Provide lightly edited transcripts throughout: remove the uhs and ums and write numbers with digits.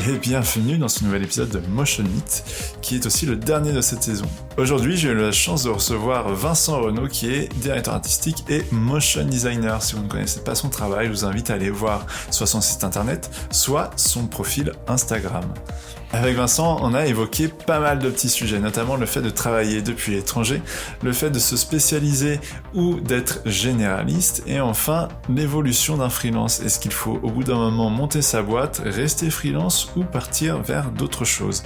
et bienvenue dans ce nouvel épisode de Motion Meet, qui est aussi le dernier de cette saison. Aujourd'hui, j'ai eu la chance de recevoir Vincent Renaud, qui est directeur artistique et motion designer. Si vous ne connaissez pas son travail, je vous invite à aller voir soit son site internet, soit son profil Instagram. Avec Vincent, on a évoqué pas mal de petits sujets, notamment le fait de travailler depuis l'étranger, le fait de se spécialiser ou d'être généraliste, et enfin, l'évolution d'un freelance. Est-ce qu'il faut au bout d'un moment monter sa boîte, rester freelance ou partir vers d'autres choses?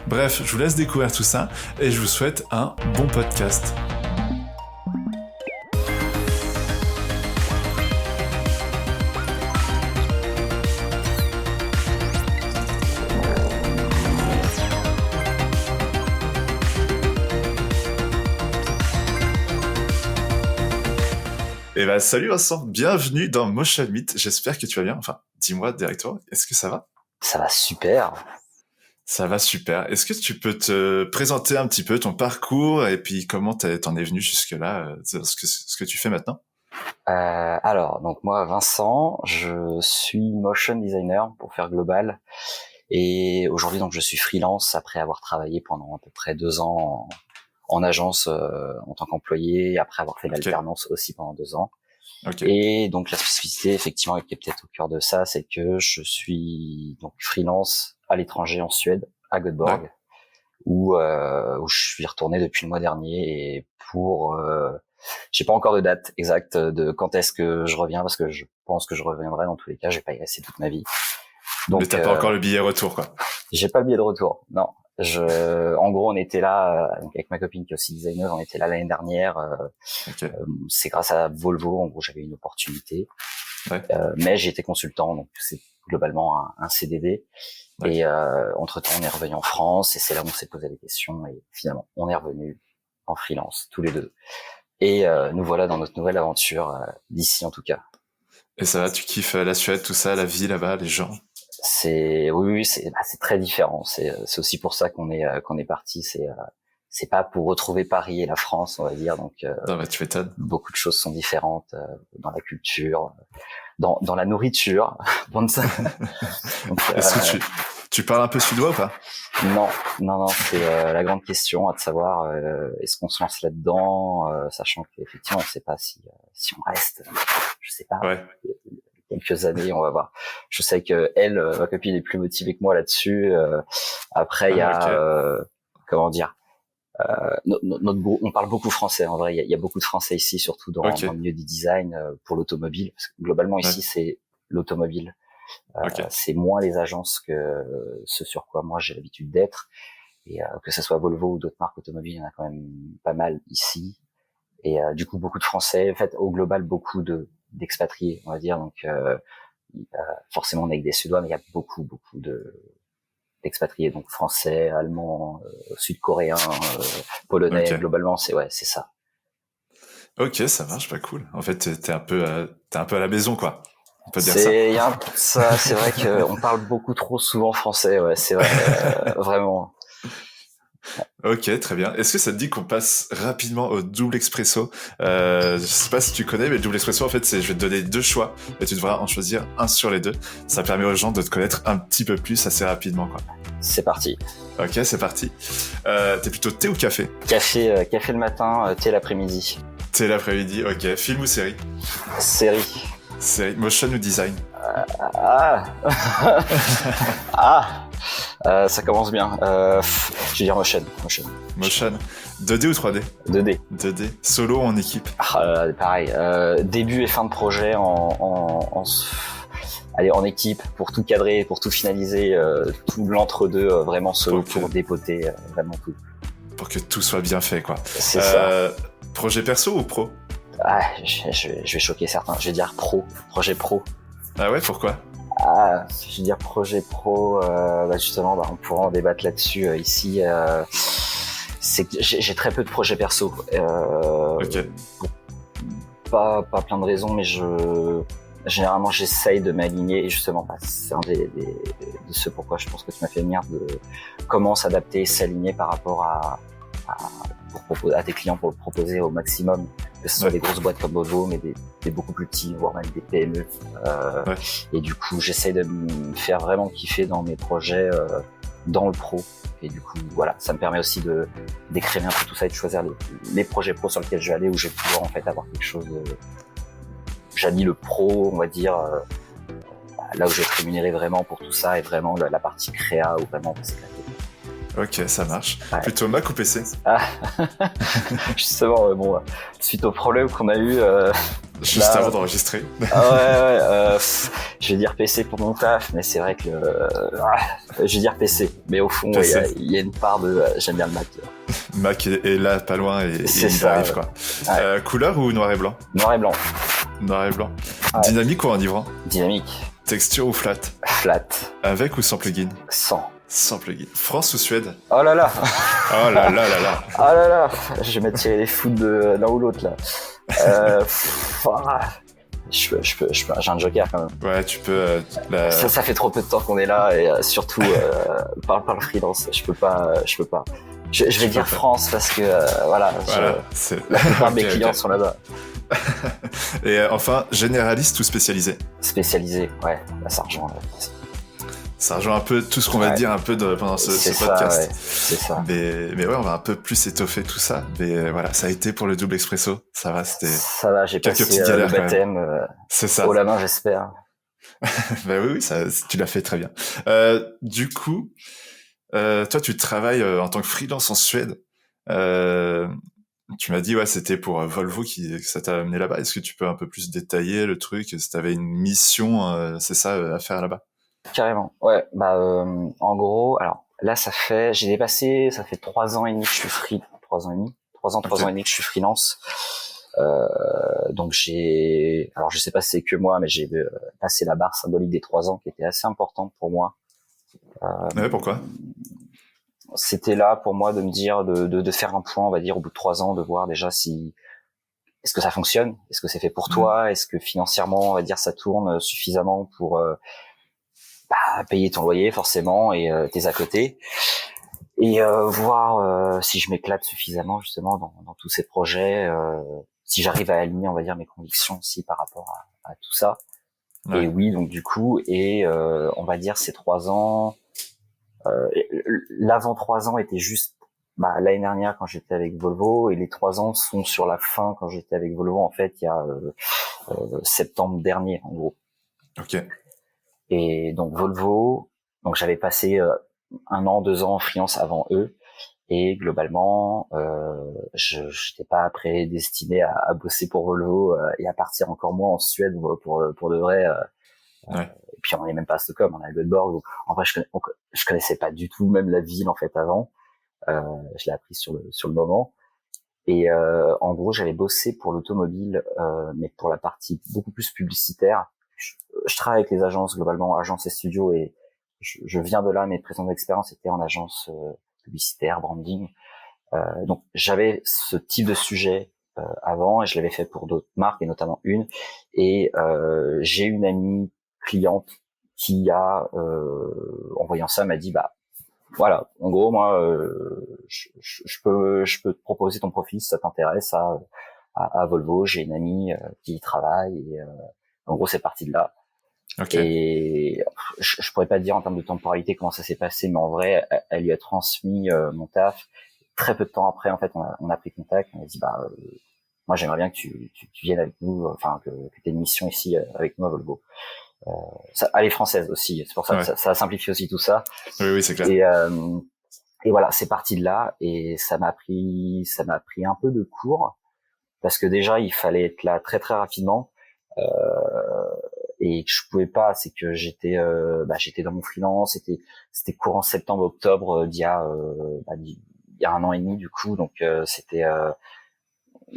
Bref, je vous laisse découvrir tout ça, et je vous souhaite un bon podcast. Eh ben, salut Vincent, bienvenue dans Motion Meet, j'espère que tu vas bien, enfin, dis-moi directement, est-ce que ça va? Ça va super. Ça va super, est-ce que tu peux te présenter un petit peu ton parcours et puis comment t'en es venu jusque-là, ce que tu fais maintenant? Alors, donc moi, Vincent, je suis motion designer pour faire global, et aujourd'hui, donc, je suis freelance après avoir travaillé pendant à peu près 2 ans en agence en tant qu'employé, après avoir fait l'alternance aussi pendant 2 ans. Et donc la spécificité, effectivement, qui est peut-être au cœur de ça, c'est que je suis donc freelance à l'étranger en Suède, à Göteborg, où je suis retourné depuis le mois dernier, et j'ai pas encore de date exacte de quand est-ce que je reviens, parce que je pense que je reviendrai dans tous les cas, je vais pas y rester toute ma vie. Donc, mais t'as pas encore le billet retour, quoi. J'ai pas le billet de retour, non. En gros, on était là avec ma copine qui est aussi designer, on était là l'année dernière. C'est grâce à Volvo, en gros, j'avais une opportunité. Mais j'ai été consultant, donc c'est globalement un CDD. Et entre-temps, on est revenu en France, et c'est là où on s'est posé des questions, et finalement, on est revenu en freelance tous les deux. Et nous voilà dans notre nouvelle aventure d'ici, en tout cas. Et ça va, tu kiffes la Suède, tout ça, la vie là-bas, les gens? Oui, c'est très différent. C'est aussi pour ça qu'on est parti. C'est pas pour retrouver Paris et la France, on va dire. Donc non, bah, tu m'étonnes. Beaucoup de choses sont différentes dans la culture, dans la nourriture. Donc, est-ce que tu parles un peu suédois ou pas? Non, c'est la grande question, à savoir est-ce qu'on se lance là-dedans, sachant qu'effectivement on sait pas si on reste, je sais pas. Quelques années, on va voir. Je sais que ma copine est plus motivée que moi là-dessus. Après, il y a comment dire, notre groupe, on parle beaucoup français. En vrai, il y a beaucoup de Français ici, surtout dans le milieu du design pour l'automobile. Parce que globalement ici, c'est l'automobile. C'est moins les agences que ce sur quoi moi j'ai l'habitude d'être. Et que ce soit Volvo ou d'autres marques automobiles, il y en a quand même pas mal ici. Et du coup, beaucoup de Français. En fait, au global, beaucoup d'expatriés, on va dire. Donc forcément on est avec des Suédois, mais il y a beaucoup d'expatriés, donc français, allemands, sud-coréens, polonais. Globalement c'est ça. Ok, ça marche, pas cool. En fait t'es un peu à la maison, quoi, on peut dire ça. C'est vrai qu'on parle beaucoup trop souvent français, c'est vrai. Vraiment. Ok, très bien. Est-ce que ça te dit qu'on passe rapidement au double expresso? Je sais pas si tu connais, mais le double expresso, en fait, je vais te donner 2 choix, et tu devras en choisir un sur les 2. Ça permet aux gens de te connaître un petit peu plus assez rapidement, quoi. C'est parti. Ok, c'est parti. T'es plutôt thé ou café? Café le matin, thé l'après-midi. Thé l'après-midi, ok. Film ou série? Série. Motion ou design? Ça commence bien. Je vais dire motion. Motion. 2D ou 3D? 2D. 2D. Solo ou en équipe? Pareil. Début et fin de projet en équipe, pour tout cadrer, pour tout finaliser, tout l'entre-deux, vraiment solo, pour dépoter vraiment tout. Pour que tout soit bien fait, quoi. C'est ça. Projet perso ou pro? Je vais choquer certains. Je vais dire projet pro. Ah ouais, pourquoi? Je veux dire projet pro, justement, on pourra en débattre là-dessus ici. C'est que j'ai très peu de projets perso. Pas plein de raisons, mais généralement j'essaye de m'aligner, et justement, c'est un de ce pourquoi je pense que tu m'as fait venir, de comment s'adapter et s'aligner par rapport à proposer à tes clients, pour le proposer au maximum, que ce soit des grosses boîtes comme Volvo, mais des beaucoup plus petits, voire même des PME. Et du coup, j'essaie de me faire vraiment kiffer dans mes projets, dans le pro. Et du coup, voilà, ça me permet aussi d'écrire un peu tout ça et de choisir les projets pro sur lesquels je vais aller, où je vais pouvoir en fait avoir quelque chose de... J'allie le pro, on va dire, là où je vais être rémunéré vraiment pour tout ça, et vraiment la partie créa, où vraiment on va s'éclater. Ok, ça marche. Ouais. Plutôt Mac ou PC? Justement, bon, suite au problème qu'on a eu... Juste avant d'enregistrer. Je vais dire PC pour mon taf, mais c'est vrai que... je vais dire PC, mais au fond, il y a une part de... j'aime bien le Mac. Mac est là, pas loin, et il arrive, quoi. Ouais. Couleur ou noir et blanc? Noir et blanc. Noir et blanc. Ouais. Dynamique ou enivrant? Dynamique. Texture ou flat? Flat. Avec ou sans plugin? Sans. Sans plugin. France ou Suède? Oh là là. Oh là là là là. Oh là là. Je vais mettre tirer les foot de l'un ou l'autre là. J'ai un joker quand même. Ouais, tu peux. Ça fait trop peu de temps qu'on est là, et surtout par le freelance, je peux pas. Je vais dire France parce que voilà, la plupart de mes clients sont là-bas. Et enfin, généraliste ou spécialisé? Spécialisé, ouais. Là, ça rejoint. Ça rejoint un peu tout ce qu'on va dire un peu pendant ce podcast. Ouais, c'est ça. Mais ouais, on va un peu plus étoffer tout ça. Mais voilà, ça a été pour le double expresso. Ça va, c'était. Ça va, j'ai quelques passé petites galères, le baptême. C'est ça. Haut la main, j'espère. Bah oui, tu l'as fait très bien. Du coup, toi, tu travailles en tant que freelance en Suède. Tu m'as dit, ouais, c'était pour Volvo que ça t'a amené là-bas. Est-ce que tu peux un peu plus détailler le truc? Si t'avais une mission, c'est ça, à faire là-bas? Carrément. Ouais, en gros, alors là, ça fait 3 ans et demi que je suis free. 3 ans et demi. 3 ans et demi que je suis freelance. Donc alors je sais pas si c'est que moi, mais j'ai passé la barre symbolique des 3 ans qui était assez importante pour moi. Ouais, pourquoi? C'était là pour moi de me dire, de faire un point, on va dire, au bout de 3 ans, de voir déjà est-ce que ça fonctionne? Est-ce que c'est fait pour toi? Est-ce que financièrement, on va dire, ça tourne suffisamment pour payer ton loyer forcément et tes à côté, et voir si je m'éclate suffisamment justement dans tous ces projets, si j'arrive à aligner, on va dire, mes convictions aussi par rapport à tout ça. Ouais. Et oui, donc du coup, on va dire ces 3 ans, l'avant 3 ans était juste l'année dernière quand j'étais avec Volvo, et les 3 ans sont sur la fin quand j'étais avec Volvo, en fait, il y a septembre dernier en gros. Ok. Et donc Volvo, donc j'avais passé 1 an, 2 ans en freelance avant eux, et globalement je n'étais pas prédestiné à bosser pour Volvo et à partir encore moins en Suède pour de vrai. Ouais. Et puis on n'est même pas à Stockholm, on est à Göteborg. Donc, en vrai, je connaissais pas du tout même la ville en fait avant. Je l'ai appris sur le moment. Et en gros, j'avais bossé pour l'automobile, mais pour la partie beaucoup plus publicitaire. Je travaille avec les agences globalement, agences et studios, et je viens de là. Mes précédentes expériences étaient en agence publicitaire, branding. Donc j'avais ce type de sujet avant, et je l'avais fait pour d'autres marques, et notamment une. Et j'ai une amie cliente qui a, en voyant ça, m'a dit voilà, en gros, moi, je peux te proposer ton profil si ça t'intéresse à Volvo. J'ai une amie qui y travaille, et en gros, c'est parti de là. Okay. Et je pourrais pas te dire en termes de temporalité comment ça s'est passé, mais en vrai, elle lui a transmis mon taf. Très peu de temps après, en fait, on a pris contact. On a dit, moi, j'aimerais bien que tu viennes avec nous, enfin, que tu aies une mission ici avec nous à Volvo. Elle est française aussi, c'est pour ça que ça simplifie aussi tout ça. Oui, c'est clair. Et voilà, c'est parti de là, et ça m'a pris un peu de cours, parce que déjà il fallait être là très très rapidement, et que je pouvais pas, c'est que j'étais dans mon freelance, c'était courant septembre octobre d'il y a 1 an et demi du coup, donc c'était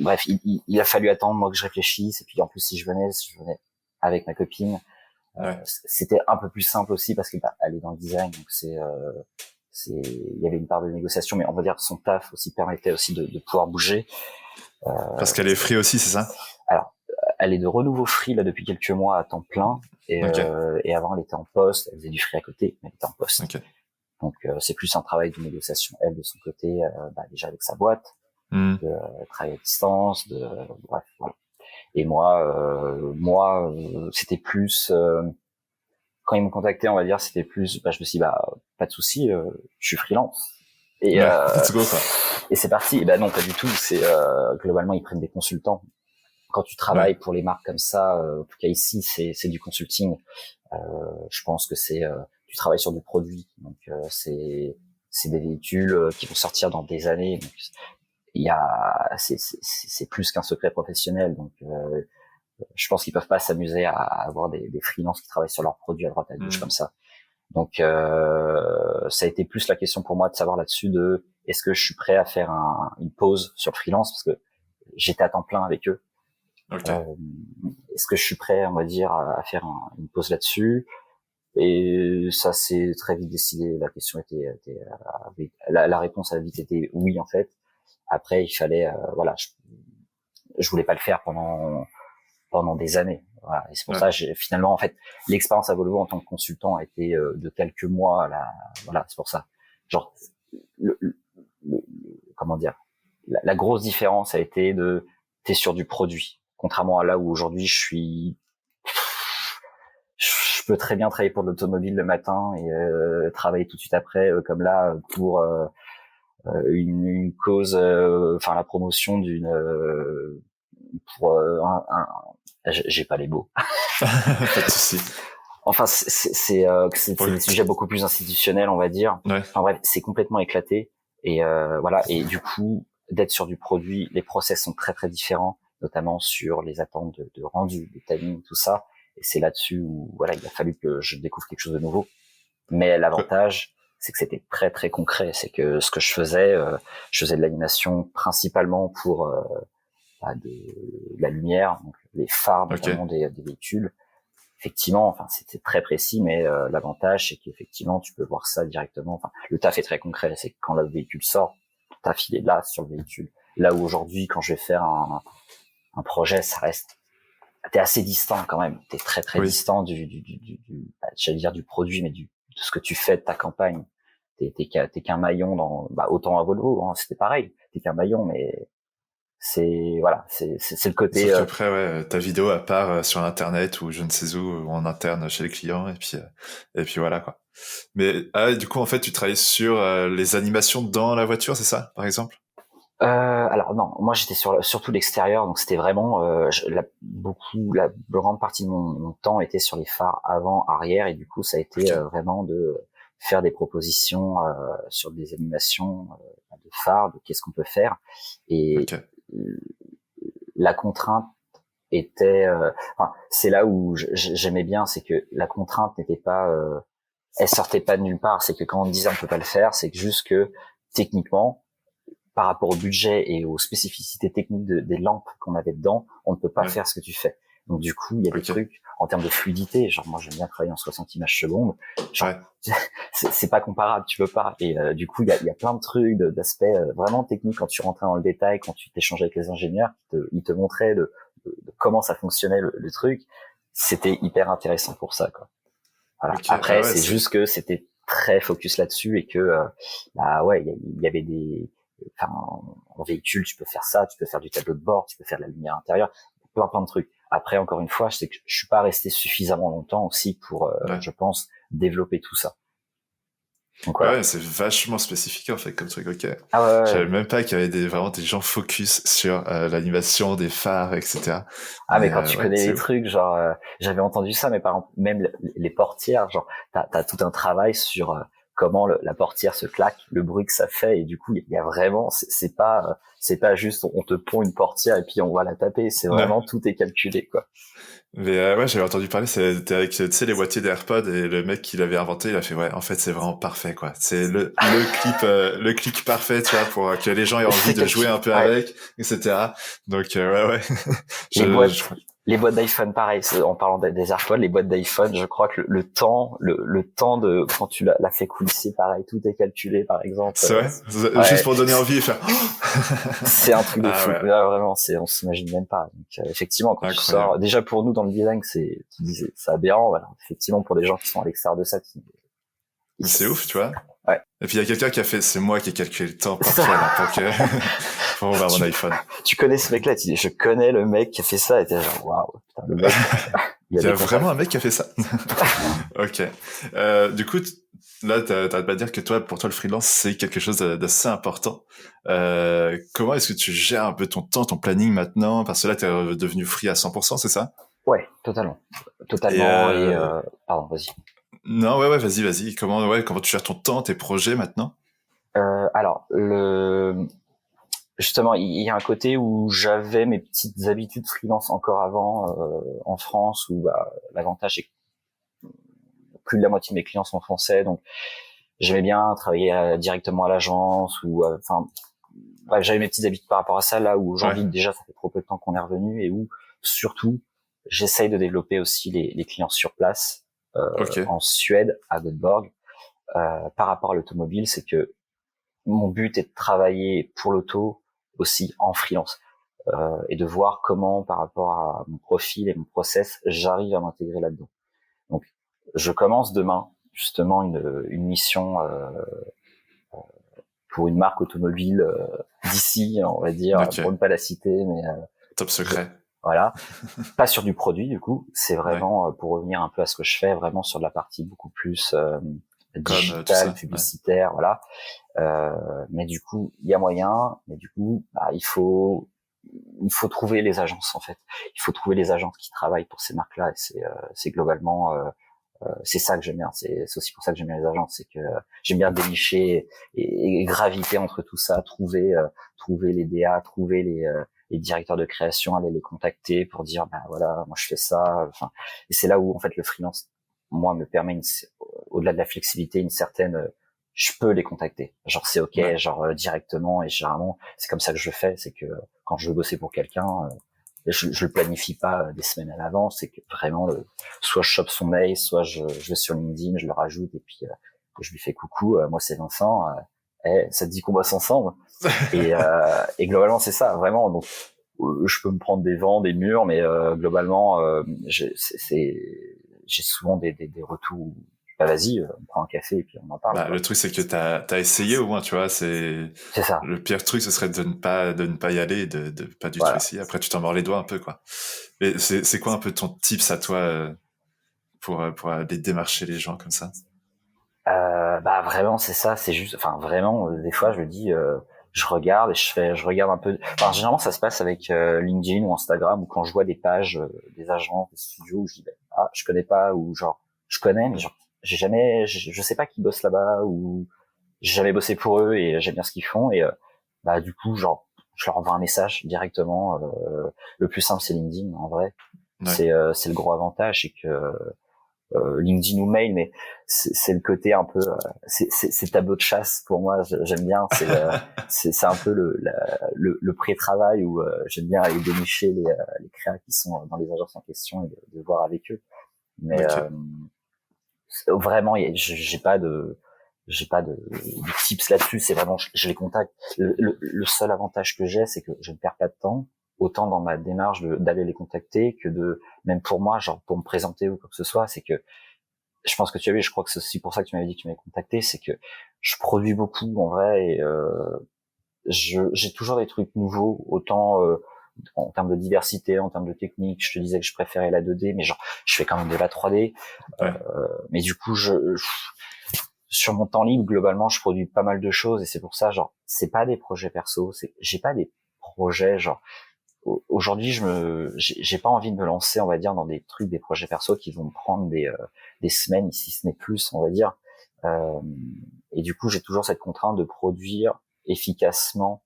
bref, il a fallu attendre moi que je réfléchisse, et puis en plus si je venais avec ma copine, c'était un peu plus simple aussi parce que elle est dans le design, donc il y avait une part de négociation, mais on va dire que son taf aussi permettait aussi de pouvoir bouger. Parce qu'elle est free aussi, c'est ça? Alors, elle est de renouveau free là depuis quelques mois à temps plein, et avant elle était en poste, elle faisait du free à côté, mais elle était en poste. Okay. Donc c'est plus un travail de négociation, elle de son côté, déjà avec sa boîte, de travailler à distance, bref, voilà. Et moi, c'était plus quand ils m'ont contacté, on va dire, c'était plus, je me suis dit, pas de souci, je suis freelance. Et let's go, quoi. Et c'est parti. Et non, pas du tout. C'est globalement, ils prennent des consultants. Quand tu travailles pour les marques comme ça, en tout cas ici, c'est du consulting. Je pense que tu travailles sur du produit, donc c'est des véhicules qui vont sortir dans des années. Donc, c'est plus qu'un secret professionnel. Donc je pense qu'ils peuvent pas s'amuser à avoir des freelances qui travaillent sur leurs produits à droite à gauche comme ça. Donc ça a été plus la question pour moi de savoir là-dessus de est-ce que je suis prêt à faire une pause sur le freelance parce que j'étais à temps plein avec eux. Est-ce que je suis prêt, on va dire, à faire une pause là-dessus? Et ça s'est très vite décidé. La question la réponse a vite été oui en fait. Après il fallait voilà, je voulais pas le faire pendant des années. Voilà. Et c'est pour ça, finalement, en fait, l'expérience à Volvo en tant que consultant a été de quelques mois. Voilà, c'est pour ça. Genre, comment dire, la grosse différence a été t'es sur du produit. Contrairement à là où aujourd'hui je peux très bien travailler pour l'automobile le matin et travailler tout de suite après, comme là, pour une cause, enfin la promotion pour j'ai pas les mots. Pas de souci. Enfin, c'est des sujets beaucoup plus institutionnels, on va dire. Enfin bref, c'est complètement éclaté. Et voilà. Et du coup, d'être sur du produit, les process sont très très différents, notamment sur les attentes de rendu, des timings, tout ça. Et c'est là-dessus où voilà, il a fallu que je découvre quelque chose de nouveau. Mais l'avantage, c'est que c'était très très concret. C'est que ce que je faisais de l'animation principalement pour de la lumière, donc les phares notamment des véhicules. Effectivement, enfin c'était très précis, mais l'avantage c'est qu'effectivement tu peux voir ça directement. Enfin, le taf est très concret, c'est que quand le véhicule sort, le taf il est là sur le véhicule. Là où aujourd'hui, quand je vais faire un projet, ça reste, t'es assez distant quand même. T'es très très distant j'allais dire du produit, mais de ce que tu fais de ta campagne. T'es qu'un maillon dans, autant à Volvo, hein, c'était pareil. T'es qu'un maillon, mais c'est le côté. Sauf qu'après, ta vidéo à part sur internet ou je ne sais où, ou en interne chez les clients, et puis voilà quoi. Mais du coup en fait tu travailles sur les animations dans la voiture, c'est ça par exemple? Alors non, moi j'étais surtout l'extérieur, donc c'était vraiment la grande partie de mon temps était sur les phares avant, arrière, et du coup ça a été vraiment de faire des propositions sur des animations de phares, de qu'est-ce qu'on peut faire, et la contrainte était, c'est là où j'aimais bien, c'est que la contrainte n'était pas, elle sortait pas de nulle part, c'est que quand on disait on peut pas le faire, c'est juste que techniquement, par rapport au budget et aux spécificités techniques des lampes qu'on avait dedans, on ne peut pas faire ce que tu fais. Donc du coup, il y a des trucs en termes de fluidité, genre moi j'aime bien travailler en 60 images secondes, genre c'est pas comparable, tu peux pas. Et du coup, il y a plein de trucs, d'aspects vraiment techniques quand tu rentrais dans le détail, quand tu t'échangeais avec les ingénieurs, ils te montraient de comment ça fonctionnait le truc. C'était hyper intéressant pour ça, quoi. Voilà. Après, c'est juste que c'était très focus là-dessus et que il y avait en véhicule, tu peux faire ça, tu peux faire du tableau de bord, tu peux faire de la lumière intérieure, plein de trucs. Après, encore une fois, c'est que je suis pas resté suffisamment longtemps aussi pour, je pense, développer tout ça. Donc, voilà. Ouais, c'est vachement spécifique en fait comme truc, ok. Je savais même pas qu'il y avait vraiment des gens focus sur l'animation des phares, etc. Mais quand tu connais les trucs, genre, j'avais entendu ça, mais par exemple, même les portières, genre, t'as tout un travail sur comment la portière se claque, le bruit que ça fait, et du coup, il y a vraiment, c'est pas juste on te pond une portière et puis on va la taper, c'est vraiment tout est calculé, quoi. Mais j'avais entendu parler, c'était avec, tu sais, les boîtiers d'AirPods, et le mec qui l'avait inventé, il a fait, en fait, c'est vraiment parfait, quoi. C'est le clic parfait, tu vois, pour que les gens aient envie de jouer un peu avec, etc. Donc, les boîtes d'iPhone, pareil, en parlant des AirPods, les boîtes d'iPhone, je crois que le temps de, quand tu l'as fait coulisser, pareil, tout est calculé, par exemple. C'est vrai? Juste pour donner envie et faire, c'est un truc de fou. Là, vraiment, on s'imagine même pas. Donc, effectivement, quand tu sors, déjà pour nous, dans le design, c'est aberrant, voilà. Effectivement, pour des gens qui sont à l'extérieur de ça, c'est ouf, tu vois. Ouais. Et puis il y a quelqu'un qui a fait, c'est moi qui ai calculé le temps pour pour ouvrir mon iPhone. Tu connais ce mec-là, tu dis, je connais le mec qui a fait ça, et t'es genre, waouh, putain, le mec. Il y a vraiment un mec qui a fait ça. Ok. Du coup, là, t'arrêtes pas de dire que pour toi, le freelance, c'est quelque chose d'assez important. Comment est-ce que tu gères un peu ton temps, ton planning maintenant? Parce que là, t'es devenu free à 100%, c'est ça? Ouais, totalement. Totalement, pardon, vas-y. Non, ouais, vas-y. Comment tu gères ton temps, tes projets maintenant? Alors, justement, il y a un côté où j'avais mes petites habitudes freelance encore avant, en France, où l'avantage c'est que plus de la moitié de mes clients sont français, donc j'aimais bien travailler directement à l'agence ou bref, j'avais mes petites habitudes par rapport à ça, là où aujourd'hui déjà ça fait trop peu de temps qu'on est revenu, et où surtout j'essaye de développer aussi les clients sur place en Suède, à Göteborg. Par rapport à l'automobile, c'est que mon but est de travailler pour l'auto aussi en freelance et de voir comment, par rapport à mon profil et mon process, j'arrive à m'intégrer là-dedans. Donc, je commence demain justement une mission pour une marque automobile d'ici, on va dire, pour ne pas la citer, mais top secret. Voilà, pas sur du produit du coup, c'est vraiment pour revenir un peu à ce que je fais, vraiment sur de la partie beaucoup plus digitale, publicitaire, voilà. Mais du coup, il y a moyen, mais du coup, il faut trouver les agences en fait. Il faut trouver les agences qui travaillent pour ces marques-là, et c'est globalement c'est ça que j'aime bien. C'est aussi pour ça que j'aime bien les agences, c'est que j'aime bien dénicher et graviter entre tout ça, trouver les DA, trouver les directeurs de création, aller les contacter pour dire voilà, moi je fais ça. Enfin, et c'est là où en fait le freelance, moi, me permet au-delà de la flexibilité, une certaine je peux les contacter. Genre c'est ok, directement, et généralement c'est comme ça que je fais, c'est que quand je veux bosser pour quelqu'un, je le planifie pas des semaines à l'avance, c'est que vraiment soit je chope son mail, soit je vais sur LinkedIn, je le rajoute, et puis je lui fais coucou, moi c'est Vincent, ça te dit qu'on bosse ensemble? Et globalement c'est ça, vraiment. Donc je peux me prendre des vents, des murs, mais globalement j'ai souvent des retours. Vas-y, on prend un café et puis on en parle. Le truc, c'est que t'as essayé au moins, tu vois, c'est ça. Le pire truc, ce serait de ne pas y aller, de pas du tout essayer. Après, tu t'en mords les doigts un peu, quoi. Mais c'est quoi un peu ton tips à toi pour aller démarcher les gens comme ça? Vraiment, c'est ça, c'est juste, enfin, vraiment, des fois, je me dis, je regarde et je regarde un peu. Enfin, généralement, ça se passe avec LinkedIn ou Instagram, ou quand je vois des pages des agents, des studios, où je dis, je connais pas, ou genre, je connais, mais genre, je sais pas qui bosse là-bas, ou j'ai jamais bossé pour eux, et j'aime bien ce qu'ils font, et du coup, genre, je leur envoie un message directement. Le plus simple, c'est LinkedIn, en vrai. C'est le gros avantage, c'est que LinkedIn ou mail, mais c'est le côté un peu c'est tableau de chasse pour moi, j'aime bien, c'est un peu le pré-travail où j'aime bien aller dénicher les créas qui sont dans les agences en question, et de voir avec eux. Mais vraiment, j'ai pas de tips là-dessus, c'est vraiment je les contacte. Le seul avantage que j'ai, c'est que je ne perds pas de temps, autant dans ma démarche d'aller les contacter, que même pour moi, genre pour me présenter ou quoi que ce soit. C'est que je pense que tu as vu, je crois que c'est aussi pour ça que tu m'avais dit que tu m'avais contacté, c'est que je produis beaucoup en vrai, et j'ai toujours des trucs nouveaux, autant en termes de diversité, en termes de technique. Je te disais que je préférais la 2D, mais genre je fais quand même de la 3D. Mais du coup, sur mon temps libre, globalement, je produis pas mal de choses, et c'est pour ça, genre, c'est pas des projets perso, j'ai pas des projets, genre, aujourd'hui, j'ai pas envie de me lancer, on va dire, dans des trucs, des projets perso qui vont me prendre des semaines, si ce n'est plus, on va dire. Et du coup, j'ai toujours cette contrainte de produire efficacement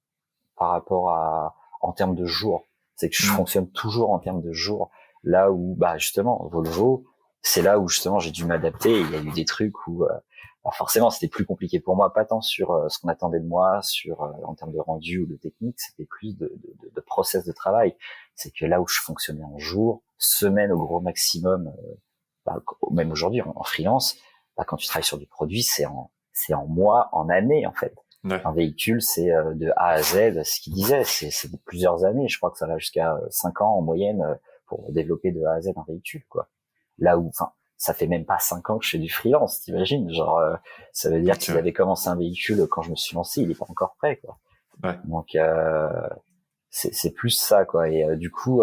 par rapport en termes de jours. C'est que je fonctionne toujours en termes de jours. Là où, justement, Volvo, c'est là où justement j'ai dû m'adapter. Il y a eu des trucs où forcément c'était plus compliqué pour moi, pas tant sur ce qu'on attendait de moi, en termes de rendu ou de technique, c'était plus de process de travail. C'est que là où je fonctionnais en jours, semaine au gros maximum, même aujourd'hui en freelance, quand tu travailles sur du produit, c'est en mois, en années en fait. Ouais. Un véhicule, c'est de A à Z, ce qu'il disait, c'est plusieurs années. Je crois que ça va jusqu'à 5 ans en moyenne pour développer de A à Z un véhicule, quoi. Là où, ça fait même pas 5 ans que je fais du freelance, t'imagines? Genre, ça veut dire qu'il avait commencé un véhicule quand je me suis lancé, il est pas encore prêt, quoi. Ouais. Donc, c'est plus ça, quoi. Et du coup,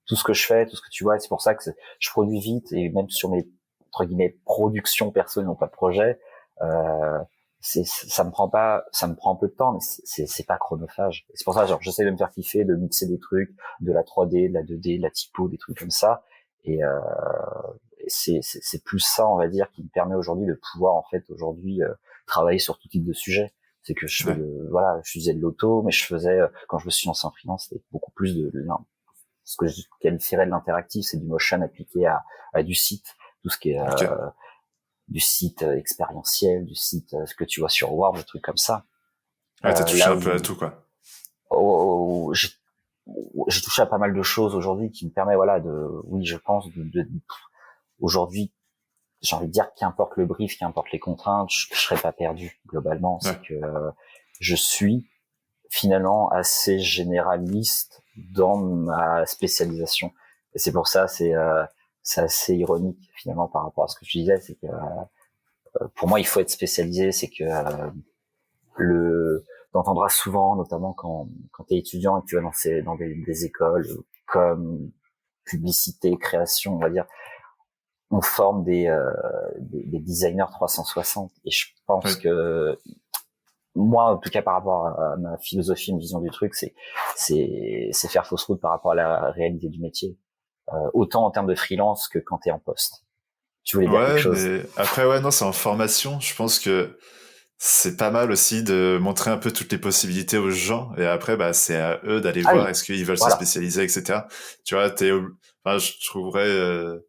tout ce que je fais, tout ce que tu vois, c'est pour ça que je produis vite, et même sur mes, entre guillemets, productions personnelles, non pas de projet, ça me prend un peu de temps, mais c'est pas chronophage. Et c'est pour ça, genre, j'essaie de me faire kiffer, de mixer des trucs, de la 3D, de la 2D, de la typo, des trucs comme ça. Et c'est plus ça, on va dire, qui me permet aujourd'hui de pouvoir, en fait, travailler sur tout type de sujet. C'est que je faisais de l'auto, mais je faisais, quand je me suis lancé en freelance, c'était beaucoup plus ce que je qualifierais de l'interactif, c'est du motion appliqué à du site, tout ce qui est du site expérientiel, du site ce que tu vois sur Word, des trucs comme ça. Ouais, t'as touché un peu à tout, quoi. J'ai touché à pas mal de choses aujourd'hui qui me permet, voilà, je pense, aujourd'hui, j'ai envie de dire, qu'importe le brief, qu'importe les contraintes, je serais pas perdu, globalement. Ouais. C'est que je suis finalement assez généraliste dans ma spécialisation. Et c'est pour ça, c'est assez ironique, finalement, par rapport à ce que je disais, c'est que pour moi, il faut être spécialisé, c'est que t'entendras souvent, notamment quand t'es étudiant et que tu vas dans des écoles comme publicité, création, on va dire, on forme des designers 360. Et je pense que moi, en tout cas, par rapport à ma philosophie, une vision du truc, c'est faire fausse route par rapport à la réalité du métier, autant en termes de freelance que quand t'es en poste. Tu voulais dire quelque chose? Mais après, non, c'est en formation. Je pense que c'est pas mal aussi de montrer un peu toutes les possibilités aux gens, et après, c'est à eux d'aller voir est-ce qu'ils veulent se spécialiser, etc. Tu vois, je trouverais,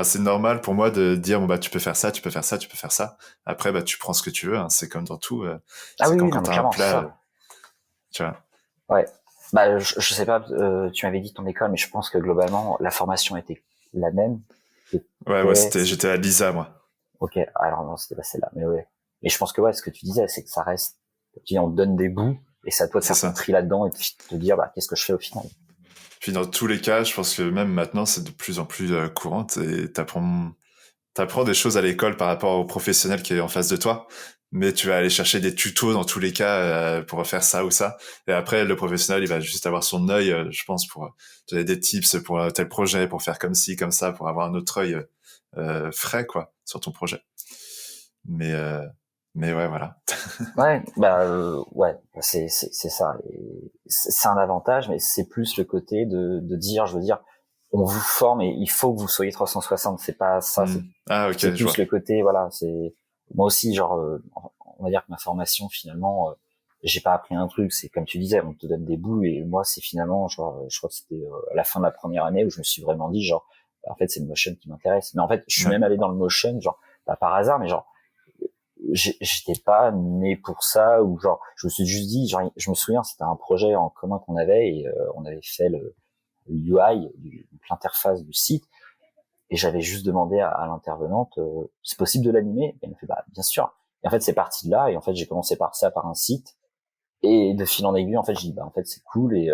c'est normal pour moi de dire, tu peux faire ça, tu peux faire ça, tu peux faire ça. Après, tu prends ce que tu veux, hein. C'est comme dans tout. C'est comme quand t'as un plat. Tu vois. Ouais. Je sais pas, tu m'avais dit ton école, mais je pense que globalement, la formation était la même. Ouais, j'étais à l'ISA, moi. Ok, alors non, c'était pas celle-là, mais ouais. Mais je pense que ce que tu disais, c'est que ça reste, on te donne des bouts, et c'est à toi de faire ton tri là-dedans, et de te dire, qu'est-ce que je fais au final. Puis dans tous les cas, je pense que même maintenant, c'est de plus en plus courante, et t'apprends des choses à l'école par rapport au professionnel qui est en face de toi, mais tu vas aller chercher des tutos dans tous les cas pour faire ça ou ça. Et après, le professionnel, il va juste avoir son œil, je pense, pour donner des tips pour tel projet, pour faire comme ci, comme ça, pour avoir un autre œil frais, quoi, sur ton projet. Mais ouais, voilà. C'est ça. Et c'est un avantage, mais c'est plus le côté de dire, je veux dire, on vous forme et il faut que vous soyez 360. C'est pas ça. C'est plus le côté, voilà. C'est moi aussi, genre, on va dire que ma formation, finalement, j'ai pas appris un truc. C'est comme tu disais, on te donne des bouts, et moi, c'est finalement, genre, je crois que c'était à la fin de la première année où je me suis vraiment dit, genre, en fait, c'est le motion qui m'intéresse. Mais en fait, je suis même allé dans le motion, genre, pas par hasard, mais genre, j'étais pas né pour ça, ou genre, je me suis juste dit, genre, je me souviens, c'était un projet en commun qu'on avait, et on avait fait le UI, l'interface du site, et j'avais juste demandé à l'intervenante, c'est possible de l'animer? Et elle me fait, bien sûr. Et en fait, c'est parti de là, et en fait, j'ai commencé par un site, et de fil en aiguille, en fait, j'ai dit, en fait, c'est cool, et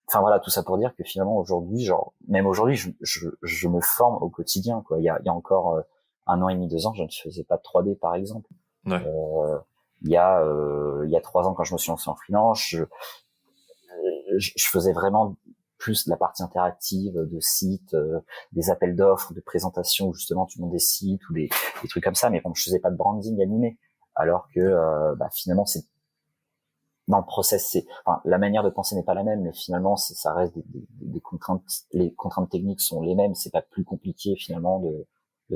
enfin voilà, tout ça pour dire que finalement aujourd'hui, genre, même aujourd'hui, je me forme au quotidien, quoi. Il y a encore 1 an et demi, 2 ans, je ne faisais pas de 3D, par exemple. Ouais. Il y a 3 ans, quand je me suis lancé en freelance, je faisais vraiment plus de la partie interactive, de sites, des appels d'offres, de présentations où justement tu montes des sites ou des trucs comme ça, mais bon, je faisais pas de branding animé. Alors que finalement, c'est dans le process, la manière de penser n'est pas la même, mais finalement, ça reste des contraintes. Les contraintes techniques sont les mêmes. C'est pas plus compliqué finalement de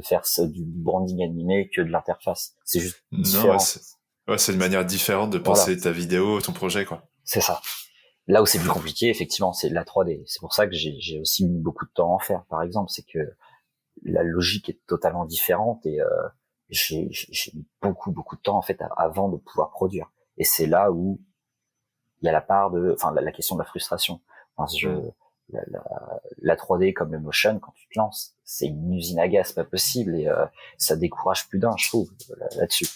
faire du branding animé que de l'interface. C'est juste différent. C'est une manière différente de penser ta vidéo, ton projet, quoi. C'est ça. Là où c'est plus compliqué, effectivement, c'est la 3D. C'est pour ça que j'ai aussi mis beaucoup de temps à en faire, par exemple. C'est que la logique est totalement différente, et j'ai mis beaucoup de temps, en fait, avant de pouvoir produire. Et c'est là où il y a la part la question de la frustration. La 3D comme le motion, quand tu te lances, c'est une usine à gaz pas possible, et ça décourage plus d'un, je trouve, là-dessus.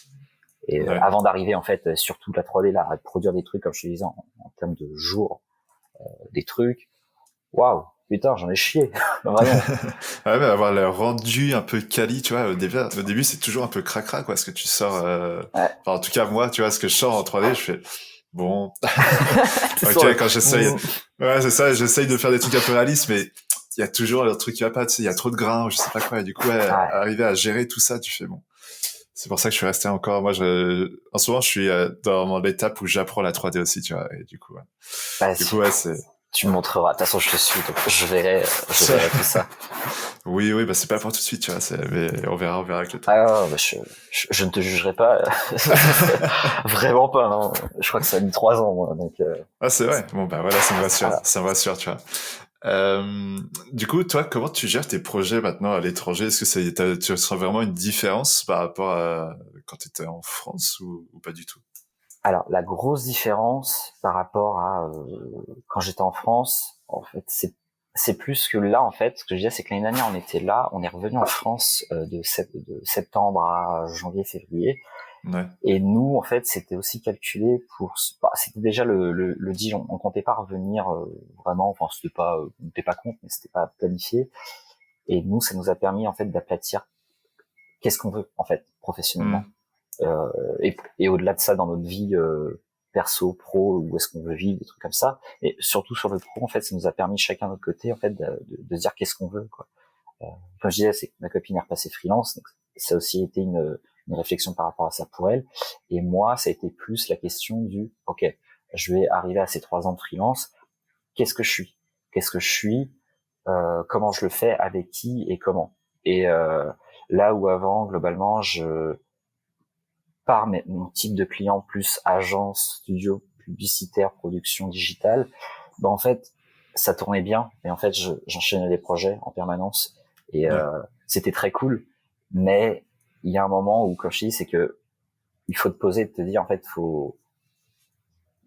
Et avant d'arriver, en fait, surtout la 3D à produire des trucs, comme je te disais, en termes de jours, des trucs, waouh, putain, j'en ai chié, vraiment. Ouais, mais avoir le rendu un peu quali, tu vois, au début c'est toujours un peu cracra, quoi, ce que tu sors, Ouais. enfin, en tout cas, moi, tu vois, ce que je sors en 3D, je fais, bon, ok, Sur quand j'essaye, ouais, c'est ça, j'essaye de faire des trucs un peu réalistes, mais il y a toujours le truc qui va pas, tu sais, il y a trop de grains, ou je sais pas quoi, et du coup, ouais, ouais. arriver à gérer tout ça, tu fais, bon. C'est pour ça que je suis resté encore, moi, en ce moment, je suis dans l'étape où j'apprends la 3D aussi, tu vois, et du coup, Bah, ouais, c'est... tu me montreras. De toute façon, je te suis, donc je verrai tout ça. Oui, bah c'est pas pour tout de suite, tu vois, mais on verra avec le temps. Ah, bah, je ne te jugerai pas. Vraiment pas, non. Je crois que ça a mis 3 ans, moi, donc, Ah, c'est vrai. Bon, bah voilà, ça me rassure. voilà. Ça me rassure, tu vois. Du coup, toi, comment tu gères tes projets maintenant à l'étranger? Est-ce que tu sens vraiment une différence par rapport à quand tu étais en France ou pas du tout? Alors, la grosse différence par rapport à quand j'étais en France, en fait, c'est plus que là, en fait, ce que je disais, c'est que l'année dernière, on était là, on est revenu en France de septembre à janvier, février, Ouais. et nous, en fait, c'était aussi calculé pour, c'était déjà le deal, on comptait pas revenir vraiment, enfin, on n'était pas compte, mais c'était pas planifié, et nous, ça nous a permis, en fait, d'aplatir qu'est-ce qu'on veut, en fait, professionnellement. Mm. Et au-delà de ça, dans notre vie perso, pro, où est-ce qu'on veut vivre, des trucs comme ça. Et surtout sur le pro, en fait, ça nous a permis chacun de notre côté, en fait, de se dire qu'est-ce qu'on veut, quoi. Comme je disais, c'est que ma copine est repassée freelance, donc ça a aussi été une réflexion par rapport à ça pour elle. Et moi, ça a été plus la question du, ok, je vais arriver à ces 3 ans de freelance, qu'est-ce que je suis? Qu'est-ce que je suis? Comment je le fais? Avec qui? Et comment? Et là où avant, globalement, par mon type de client plus agence, studio, publicitaire, production digitale, ben en fait, ça tournait bien. Et en fait, j'enchaînais les projets en permanence. Et Ouais. c'était très cool. Mais il y a un moment où, comme je dis, c'est que il faut te poser et te dire, en fait, faut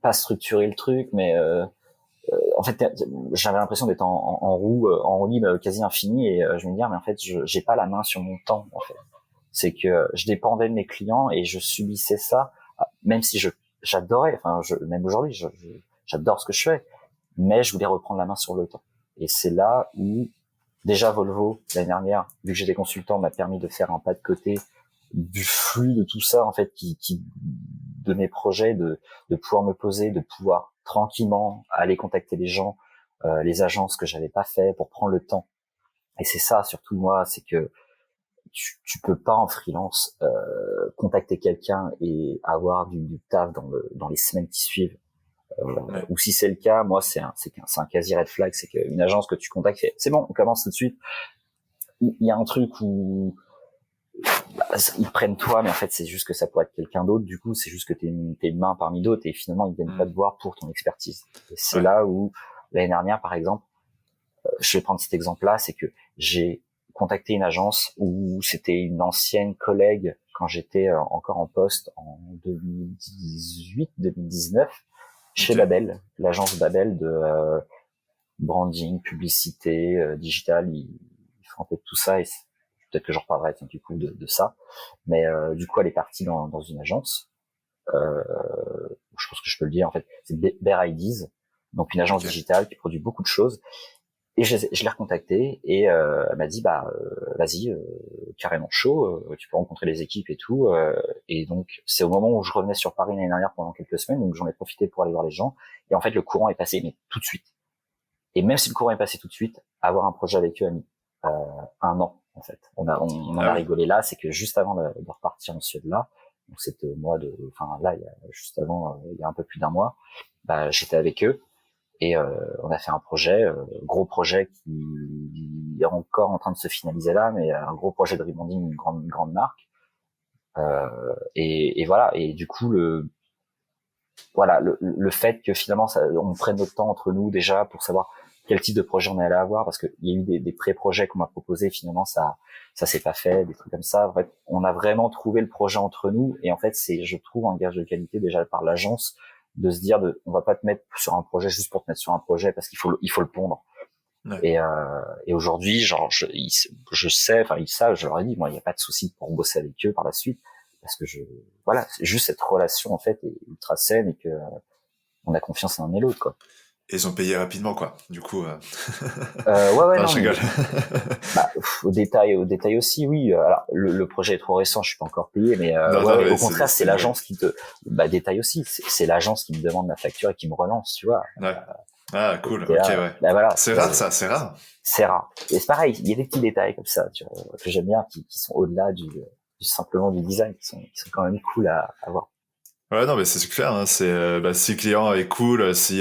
pas structurer le truc, mais en fait, j'avais l'impression d'être en roue libre quasi infinie. Et je me dis, mais en fait, j'ai pas la main sur mon temps, en fait. C'est que je dépendais de mes clients et je subissais ça, même si j'adorais, enfin, même aujourd'hui, j'adore ce que je fais, mais je voulais reprendre la main sur le temps. Et c'est là où, déjà Volvo, l'année dernière, vu que j'étais consultant, m'a permis de faire un pas de côté du flux de tout ça, en fait, de mes projets, de pouvoir me poser, de pouvoir tranquillement aller contacter les gens, les agences que j'avais pas fait pour prendre le temps. Et c'est ça, surtout moi, c'est que tu peux pas en freelance contacter quelqu'un et avoir du taf dans les semaines qui suivent. Ouais. Ou si c'est le cas, moi c'est un quasi red flag, c'est qu'une agence que tu contactes fait c'est bon, on commence tout de suite. Il y a un truc où ils prennent toi, mais en fait c'est juste que ça pourrait être quelqu'un d'autre. Du coup, c'est juste que t'es une main parmi d'autres et finalement ils viennent pas te voir pour ton expertise. Et c'est là où l'année dernière, par exemple, je vais prendre cet exemple-là, c'est que j'ai contacté une agence où c'était une ancienne collègue quand j'étais encore en poste en 2018-2019 chez Babel, l'agence Babel de branding, publicité, digital. Ils font un peu de tout ça et peut-être que j'en reparlerai du coup de ça. Mais du coup, elle est partie dans une agence. Je pense que je peux le dire en fait. C'est Bear Ideas, donc une agence digitale qui produit beaucoup de choses. Et je l'ai recontactée et elle m'a dit vas-y, carrément chaud, tu peux rencontrer les équipes et tout. Et donc c'est au moment où je revenais sur Paris l'année dernière pendant quelques semaines, donc j'en ai profité pour aller voir les gens. Et en fait le courant est passé mais tout de suite. Et même si le courant est passé tout de suite, avoir un projet avec eux a mis 1 an en fait. On en a rigolé là, c'est que juste avant de repartir en Suède là, donc c'était au mois il y a juste avant, il y a un peu plus d'1 mois, j'étais avec eux. Et on a fait un projet, gros projet qui est encore en train de se finaliser là, mais un gros projet de rebranding, une grande marque. Et voilà. Et du coup, le fait que finalement on prenne notre temps entre nous déjà pour savoir quel type de projet on allait avoir, parce qu'il y a eu des pré-projets qu'on m'a proposés, finalement ça s'est pas fait, des trucs comme ça. En fait, on a vraiment trouvé le projet entre nous, et en fait c'est, je trouve, un gage de qualité déjà par l'agence, de se dire on va pas te mettre sur un projet juste pour te mettre sur un projet, parce qu'il faut le pondre. Ouais. Et aujourd'hui, genre je sais, enfin ils savent, je leur ai dit, moi il y a pas de souci pour bosser avec eux par la suite, parce que c'est juste cette relation en fait est ultra saine et que on a confiance l'un et l'autre, quoi. Et ils ont payé rapidement, quoi. Du coup, Ouais, non, non, je mais rigole. au détail aussi, oui. Alors, le projet est trop récent, je suis pas encore payé, mais Non, non, ouais. mais Au contraire, c'est c'est une blague. l'agence qui te, détail aussi. C'est l'agence qui me demande ma facture et qui me relance, tu vois. Ouais. Ah, Et cool. t'es Ok, là, ouais. voilà, C'est rare, ça, c'est rare. c'est rare. Et c'est pareil, il y a des petits détails comme ça, tu vois, que j'aime bien, qui sont au-delà du simplement du design, qui sont quand même cool à voir. Ouais, non, mais c'est clair, hein, si le client est cool, si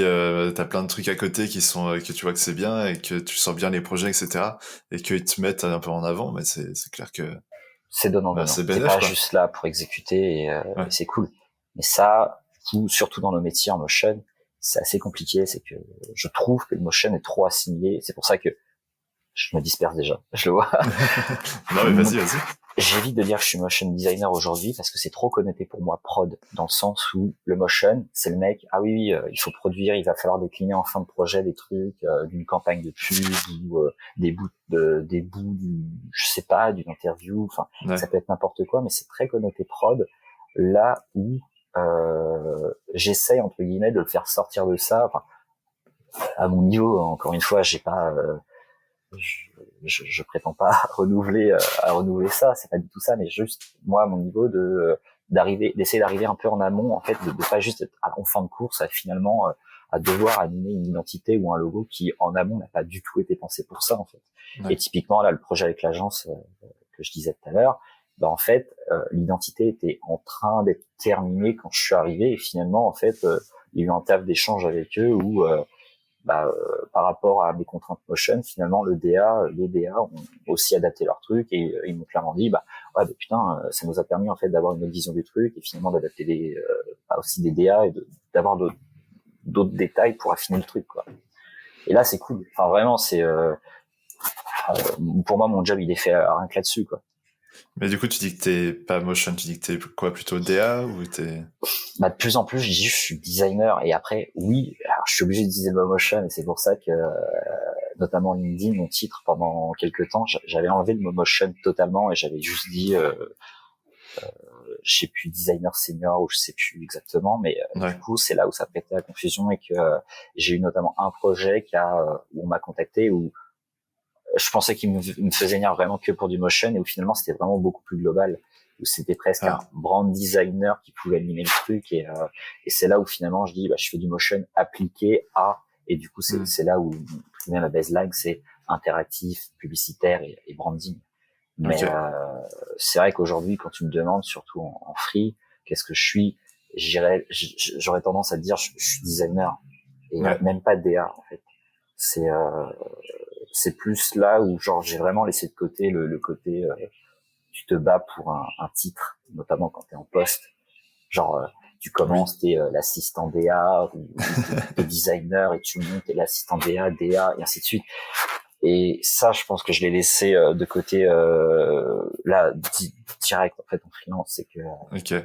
t'as plein de trucs à côté qui sont que tu vois que c'est bien et que tu sens bien les projets, etc., et qu'ils te mettent un peu en avant, mais c'est clair que C'est donnant-donnant. c'est C'est bénéf, pas quoi. juste là pour exécuter et Ouais. c'est cool. Mais ça, surtout dans nos métiers en motion, c'est assez compliqué. C'est que je trouve que le motion est trop assimilé. C'est pour ça que je me disperse déjà. Je le vois. Non, mais vas-y. J'évite de dire que je suis motion designer aujourd'hui parce que c'est trop connoté pour moi prod, dans le sens où le motion, c'est le mec, ah oui, il faut produire, il va falloir décliner en fin de projet des trucs, d'une campagne de pub ou des bouts je sais pas, d'une interview, enfin, Ouais. ça peut être n'importe quoi, mais c'est très connoté prod, là où j'essaye entre guillemets de le faire sortir de ça, enfin, à mon niveau, encore une fois, j'ai pas je prétends pas à renouveler ça, c'est pas du tout ça, mais juste moi à mon niveau d'essayer d'arriver un peu en amont, en fait, de pas juste être en fin de course à finalement à devoir animer une identité ou un logo qui en amont n'a pas du tout été pensé pour ça en fait. Et Ouais. typiquement là le projet avec l'agence que je disais tout à l'heure, en fait l'identité était en train d'être terminée quand je suis arrivé et finalement en fait il y a eu un taf d'échange avec eux où par rapport à mes contraintes motion, finalement les DA ont aussi adapté leur truc et ils m'ont clairement dit putain, ça nous a permis en fait d'avoir une autre vision du truc et finalement d'adapter aussi des DA et d'avoir d'autres détails pour affiner le truc quoi. Et là c'est cool. Enfin vraiment pour moi mon job il est fait rien que là-dessus quoi. Mais du coup, tu dis que t'es pas motion, tu dis que t'es quoi, plutôt DA ou t'es... De plus en plus, je dis juste, je suis designer et après, oui, alors, je suis obligé d'utiliser le motion et c'est pour ça que, notamment LinkedIn, mon titre pendant quelques temps, j'avais enlevé le motion totalement et j'avais juste dit, je sais plus designer senior ou je sais plus exactement, mais du Ouais. coup, c'est là où ça prêtait à confusion et que j'ai eu notamment un projet où on m'a contacté où je pensais qu'il me faisait venir vraiment que pour du motion et où finalement c'était vraiment beaucoup plus global où c'était presque un Ah, brand designer qui pouvait animer le truc et c'est là où finalement je dis je fais du motion appliqué à et du coup c'est là où la baseline c'est interactif, publicitaire et branding. Mais ok. c'est vrai qu'aujourd'hui quand tu me demandes surtout en free qu'est-ce que je suis, j'aurais tendance à te dire je suis designer et Ouais. même pas DA en fait. C'est c'est plus là où genre j'ai vraiment laissé de côté le côté tu te bats pour un titre, notamment quand t'es en poste. Genre tu Oui. commences, t'es l'assistant DA ou t'es designer et tu montes, t'es l'assistant DA et ainsi de suite. Et ça, je pense que je l'ai laissé de côté là direct en fait en freelance, c'est que Ok.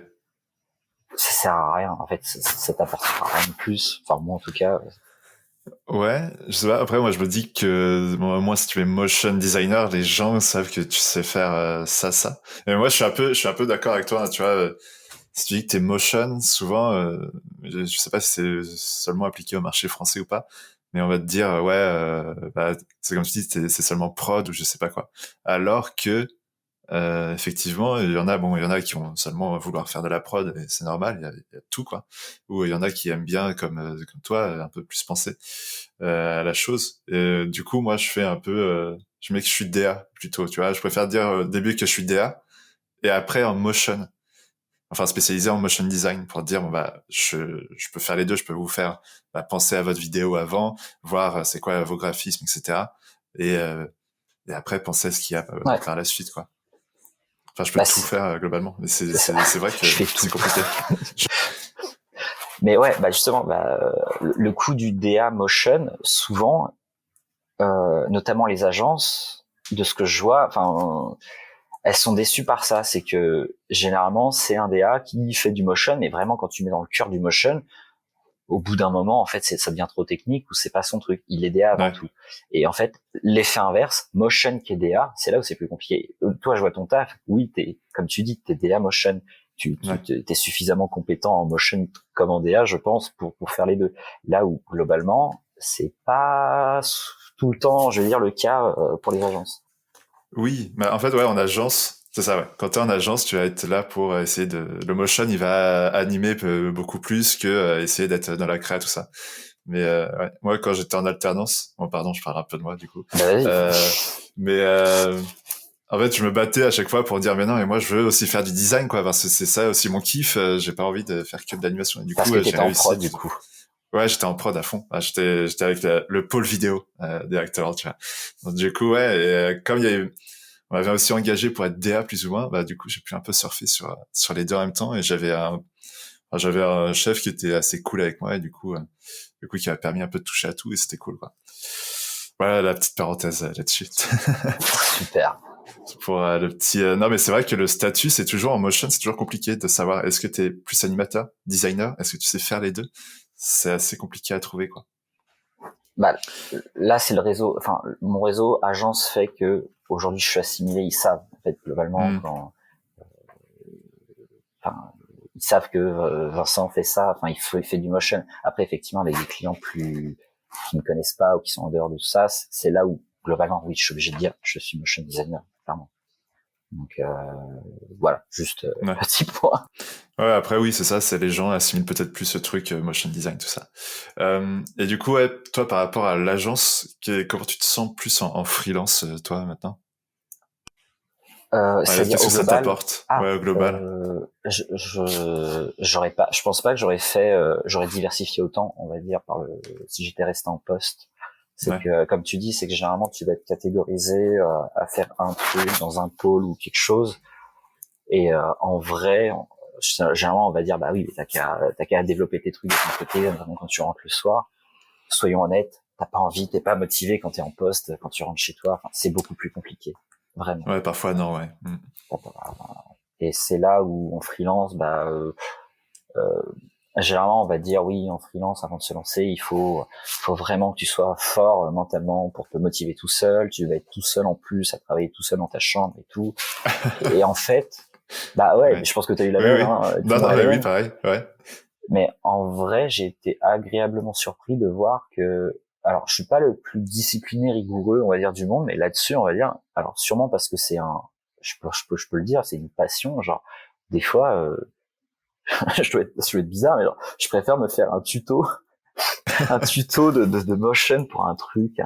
ça sert à rien en fait, ça t'apportera rien de plus. Enfin moi en tout cas. Ouais, je sais pas. Après, moi, je me dis que moi, si tu es motion designer, les gens savent que tu sais faire ça. Et moi, je suis un peu d'accord avec toi. Hein, tu vois, si tu dis que t'es motion, souvent, je sais pas si c'est seulement appliqué au marché français ou pas, mais on va te dire, c'est comme tu dis, c'est seulement prod ou je sais pas quoi. Alors que effectivement, il y en a qui vont seulement vouloir faire de la prod, et c'est normal, il y a tout quoi. Ou il y en a qui aiment bien, comme toi, un peu plus penser à la chose. Et du coup, moi, je fais un peu, je mets que je suis DA plutôt, tu vois. Je préfère dire au début que je suis DA et après en motion, enfin spécialisé en motion design pour dire je peux faire les deux, je peux vous faire penser à votre vidéo avant, voir c'est quoi vos graphismes, etc. Et, euh, et après penser à ce qu'il y a Ouais, par la suite quoi. Enfin, je peux bah tout faire globalement, mais c'est ça. c'est vrai que Je fais c'est tout. compliqué. Mais ouais, justement, le coût du DA motion, souvent, notamment les agences, de ce que je vois, enfin, elles sont déçues par ça. C'est que généralement, c'est un DA qui fait du motion, mais vraiment quand tu mets dans le cœur du motion, au bout d'un moment, en fait, ça devient trop technique ou c'est pas son truc. Il est DA avant Ouais, tout. Et en fait, l'effet inverse, motion qui est DA, c'est là où c'est plus compliqué. Toi, je vois ton taf. Oui, comme tu dis, t'es DA motion. ouais, T'es suffisamment compétent en motion comme en DA, je pense, pour faire les deux. Là où, globalement, c'est pas tout le temps, je veux dire, le cas pour les agences. Oui, mais en fait, ouais, en agence, c'est ça, ouais. Quand t'es en agence, tu vas être là pour essayer le motion, il va animer beaucoup plus que essayer d'être dans la créa, tout ça. Mais ouais. Moi, quand j'étais en alternance, bon, pardon, je parle un peu de moi, du coup. Bah, vas-y. Mais en fait, je me battais à chaque fois pour dire, mais non, mais moi, je veux aussi faire du design, quoi, parce que c'est ça aussi mon kiff. J'ai pas envie de faire que de l'animation. Et du Parce coup, que j'ai t'étais en réussi. prod, du coup. Ouais, j'étais en prod à fond. J'étais avec le pôle vidéo des acteurs, tu vois. Donc, du coup, ouais, et, comme on m'avait aussi engagé pour être DA plus ou moins, bah du coup, j'ai pu un peu surfer sur les deux en même temps, et j'avais un chef qui était assez cool avec moi, et du coup, qui m'a permis un peu de toucher à tout, et c'était cool, quoi. Voilà la petite parenthèse là-dessus. Super. Pour le petit. Non, mais c'est vrai que le statut, c'est toujours en motion, c'est toujours compliqué de savoir est-ce que t'es plus animateur, designer, est-ce que tu sais faire les deux. C'est assez compliqué à trouver, quoi. Bah, là, c'est le réseau, enfin, mon réseau agence fait que aujourd'hui, je suis assimilé, ils savent, en fait, globalement, quand, enfin, ils savent que Vincent fait ça, enfin, il fait du motion. Après, effectivement, avec des clients qui ne connaissent pas ou qui sont en dehors de tout ça, c'est là où, globalement, oui, je suis obligé de dire, je suis motion designer, clairement. Donc, voilà, juste Ouais. petit point. Ouais, après oui, c'est ça, c'est les gens assimilent peut-être plus ce truc motion design, tout ça. Et du coup, ouais, toi, par rapport à l'agence, comment tu te sens plus en freelance, toi, maintenant? Ouais, C'est-à-dire qu'est-ce au que ça global. t'apporte? Ouais, au global. J'aurais pas, je pense pas que j'aurais diversifié autant, on va dire, si j'étais resté en poste. C'est Ouais. que, comme tu dis, c'est que généralement tu vas être catégorisé à faire un truc dans un pôle ou quelque chose. Et en vrai, généralement on va dire, bah oui, t'as qu'à développer tes trucs de ton côté, notamment quand tu rentres le soir. Soyons honnêtes, t'as pas envie, t'es pas motivé quand t'es en poste, quand tu rentres chez toi. Enfin, c'est beaucoup plus compliqué, vraiment. Ouais, parfois non, ouais. Et c'est là où en freelance, généralement on va dire oui, en freelance avant de se lancer, faut vraiment que tu sois fort mentalement pour te motiver tout seul. Tu vas être tout seul en plus à travailler tout seul dans ta chambre et tout. Et en fait, bah ouais, Ouais. je pense que t'as eu la Oui, même, oui. hein, tout Non, le monde non, a mais la oui, même. pareil, ouais. Mais en vrai, j'ai été agréablement surpris de voir que, alors je suis pas le plus discipliné, rigoureux, on va dire, du monde, mais là-dessus, on va dire, alors sûrement parce que je peux le dire, c'est une passion, genre des fois. Je dois être bizarre, mais genre, je préfère me faire un tuto de motion pour un truc,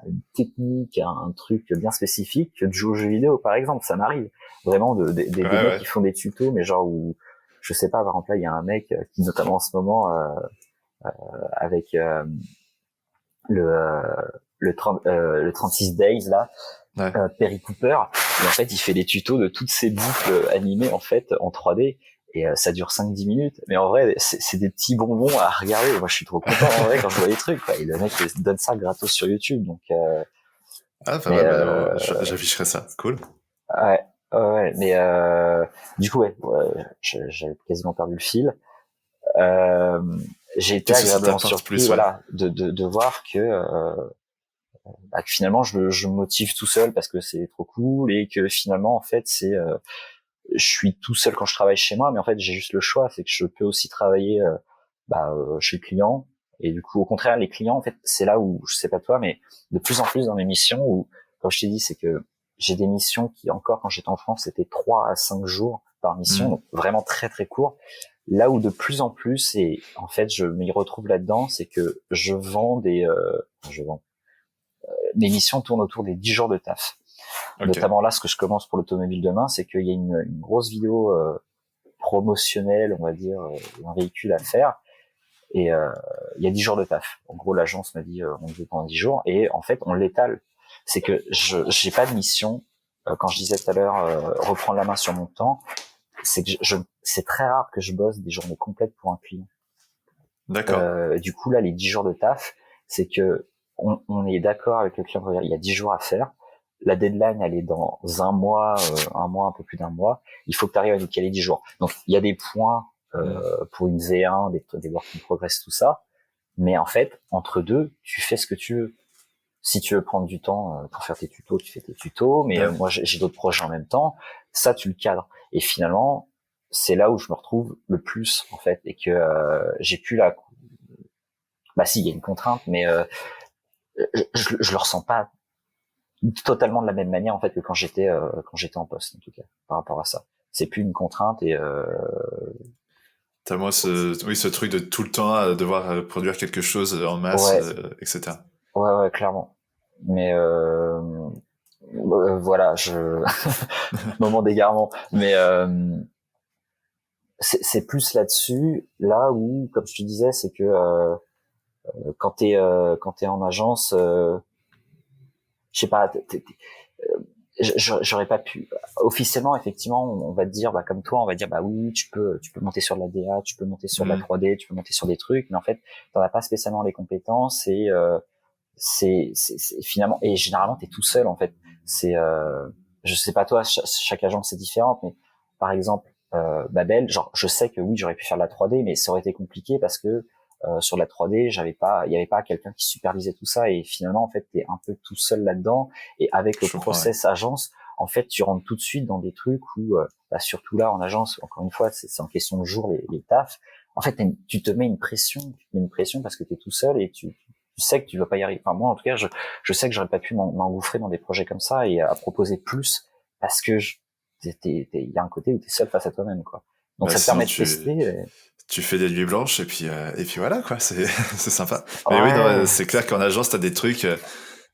une technique, un truc bien spécifique que de jouer aux jeux vidéo, par exemple. Ça m'arrive vraiment des Ouais, mecs ouais. qui font des tutos, mais genre où, je sais pas, par exemple là, il y a un mec qui, notamment en ce moment, avec le euh, le 36 Days là, Ouais. Perry Cooper, et en fait il fait des tutos de toutes ces boucles animées en fait en 3D, et ça dure 5-10 minutes, mais en vrai c'est des petits bonbons à regarder. Moi je suis trop content en vrai quand je vois les trucs, quoi. Et le mec donne ça gratos sur YouTube, donc Ah, pas mais mal, bah, j'afficherai ça. Cool. ouais, ouais, mais du coup j'avais quasiment perdu le fil. euh, j'ai été Qu'est-ce que ça agréablement t'apporte surpris, plus, ouais? voilà, de voir que finalement je me motive tout seul parce que c'est trop cool, et que finalement en fait je suis tout seul quand je travaille chez moi, mais en fait j'ai juste le choix, c'est que je peux aussi travailler chez le client. Et du coup au contraire, les clients en fait, c'est là où, je sais pas toi, mais de plus en plus dans mes missions, où comme je t'ai dit, c'est que j'ai des missions qui, encore quand j'étais en France, c'était 3 à 5 jours par mission, donc vraiment très très court. Là où de plus en plus, et en fait je m'y retrouve là-dedans, c'est que je vends mes missions tournent autour des 10 jours de taf. Ok. Notamment là, ce que je commence pour l'automobile demain, c'est qu'il y a une grosse vidéo promotionnelle, on va dire, un véhicule à faire. Et il y a 10 jours de taf. En gros, l'agence m'a dit on le veut pendant 10 jours. Et en fait, on l'étale. C'est que je j'ai pas de mission. Quand je disais tout à l'heure, reprendre la main sur mon temps, c'est que c'est très rare que je bosse des journées complètes pour un client. D'accord. Du coup, là, les 10 jours de taf, c'est que on est d'accord avec le client, il y a 10 jours à faire. La deadline, elle est dans un mois, un peu plus d'un mois. Il faut que tu arrives à nous caler 10 jours. Donc, il y a des points pour une V1, des work in progress, tout ça. Mais en fait, entre deux, tu fais ce que tu veux. Si tu veux prendre du temps pour faire tes tutos, tu fais tes tutos. Mais Ouais. moi, j'ai d'autres projets en même temps. Ça, tu le cadres. Et finalement, c'est là où je me retrouve le plus, en fait, et que j'ai pu Bah si, il y a une contrainte, mais je le ressens pas totalement de la même manière en fait que quand j'étais en poste, en tout cas, par rapport à ça. C'est plus une contrainte et t'as moins ce truc de tout le temps devoir produire quelque chose en masse, ouais, etc. ouais, clairement. Mais voilà, moment d'égarement. Mais c'est plus là-dessus, là où, comme je te disais, c'est que quand t'es en agence, je sais pas, j'aurais pas pu officiellement, effectivement, on va te dire, bah comme toi, on va dire, bah oui, tu peux monter sur de la DA, tu peux monter sur de la 3D, tu peux monter sur des trucs, mais en fait t'en as pas spécialement les compétences et c'est finalement, et généralement t'es tout seul en fait. C'est je sais pas toi, chaque agence est différente, mais par exemple Babel, genre je sais que oui, j'aurais pu faire de la 3D, mais ça aurait été compliqué parce que sur la 3D, il y avait pas quelqu'un qui supervisait tout ça, et finalement en fait t'es un peu tout seul là-dedans, et avec le process agence, en fait tu rentres tout de suite dans des trucs où bah, surtout là en agence, encore une fois c'est en question de jour les tafs, en fait tu te mets une pression parce que t'es tout seul et tu sais que tu vas pas y arriver. Enfin moi en tout cas je sais que j'aurais pas pu m'engouffrer dans des projets comme ça et à proposer plus parce que il y a un côté où t'es seul face à toi-même, quoi. Donc ça te permet de tester. Tu fais des nuits blanches et puis voilà quoi, c'est c'est sympa. Mais oui, Ouais. c'est clair qu'en agence t'as des trucs,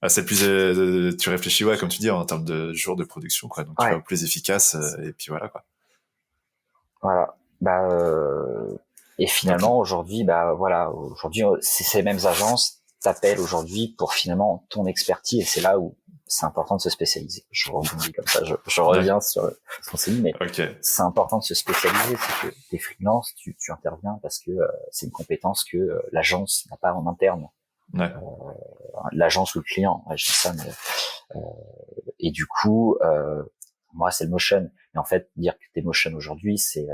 c'est plus tu réfléchis comme tu dis en termes de jours de production quoi, donc tu vas au plus efficace et puis voilà quoi. Voilà. Bah et finalement aujourd'hui, bah voilà, aujourd'hui c'est ces mêmes agences t'appellent aujourd'hui pour finalement ton expertise, et c'est là où c'est important de se spécialiser. Je rebondis comme ça, je reviens sur ce qu'on s'est dit, mais c'est important de se spécialiser. C'est que t'es freelance, tu interviens parce que c'est une compétence que l'agence n'a pas en interne. L'agence ou le client, je dis ça, mais et du coup moi c'est le motion, mais en fait dire que t'es motion aujourd'hui c'est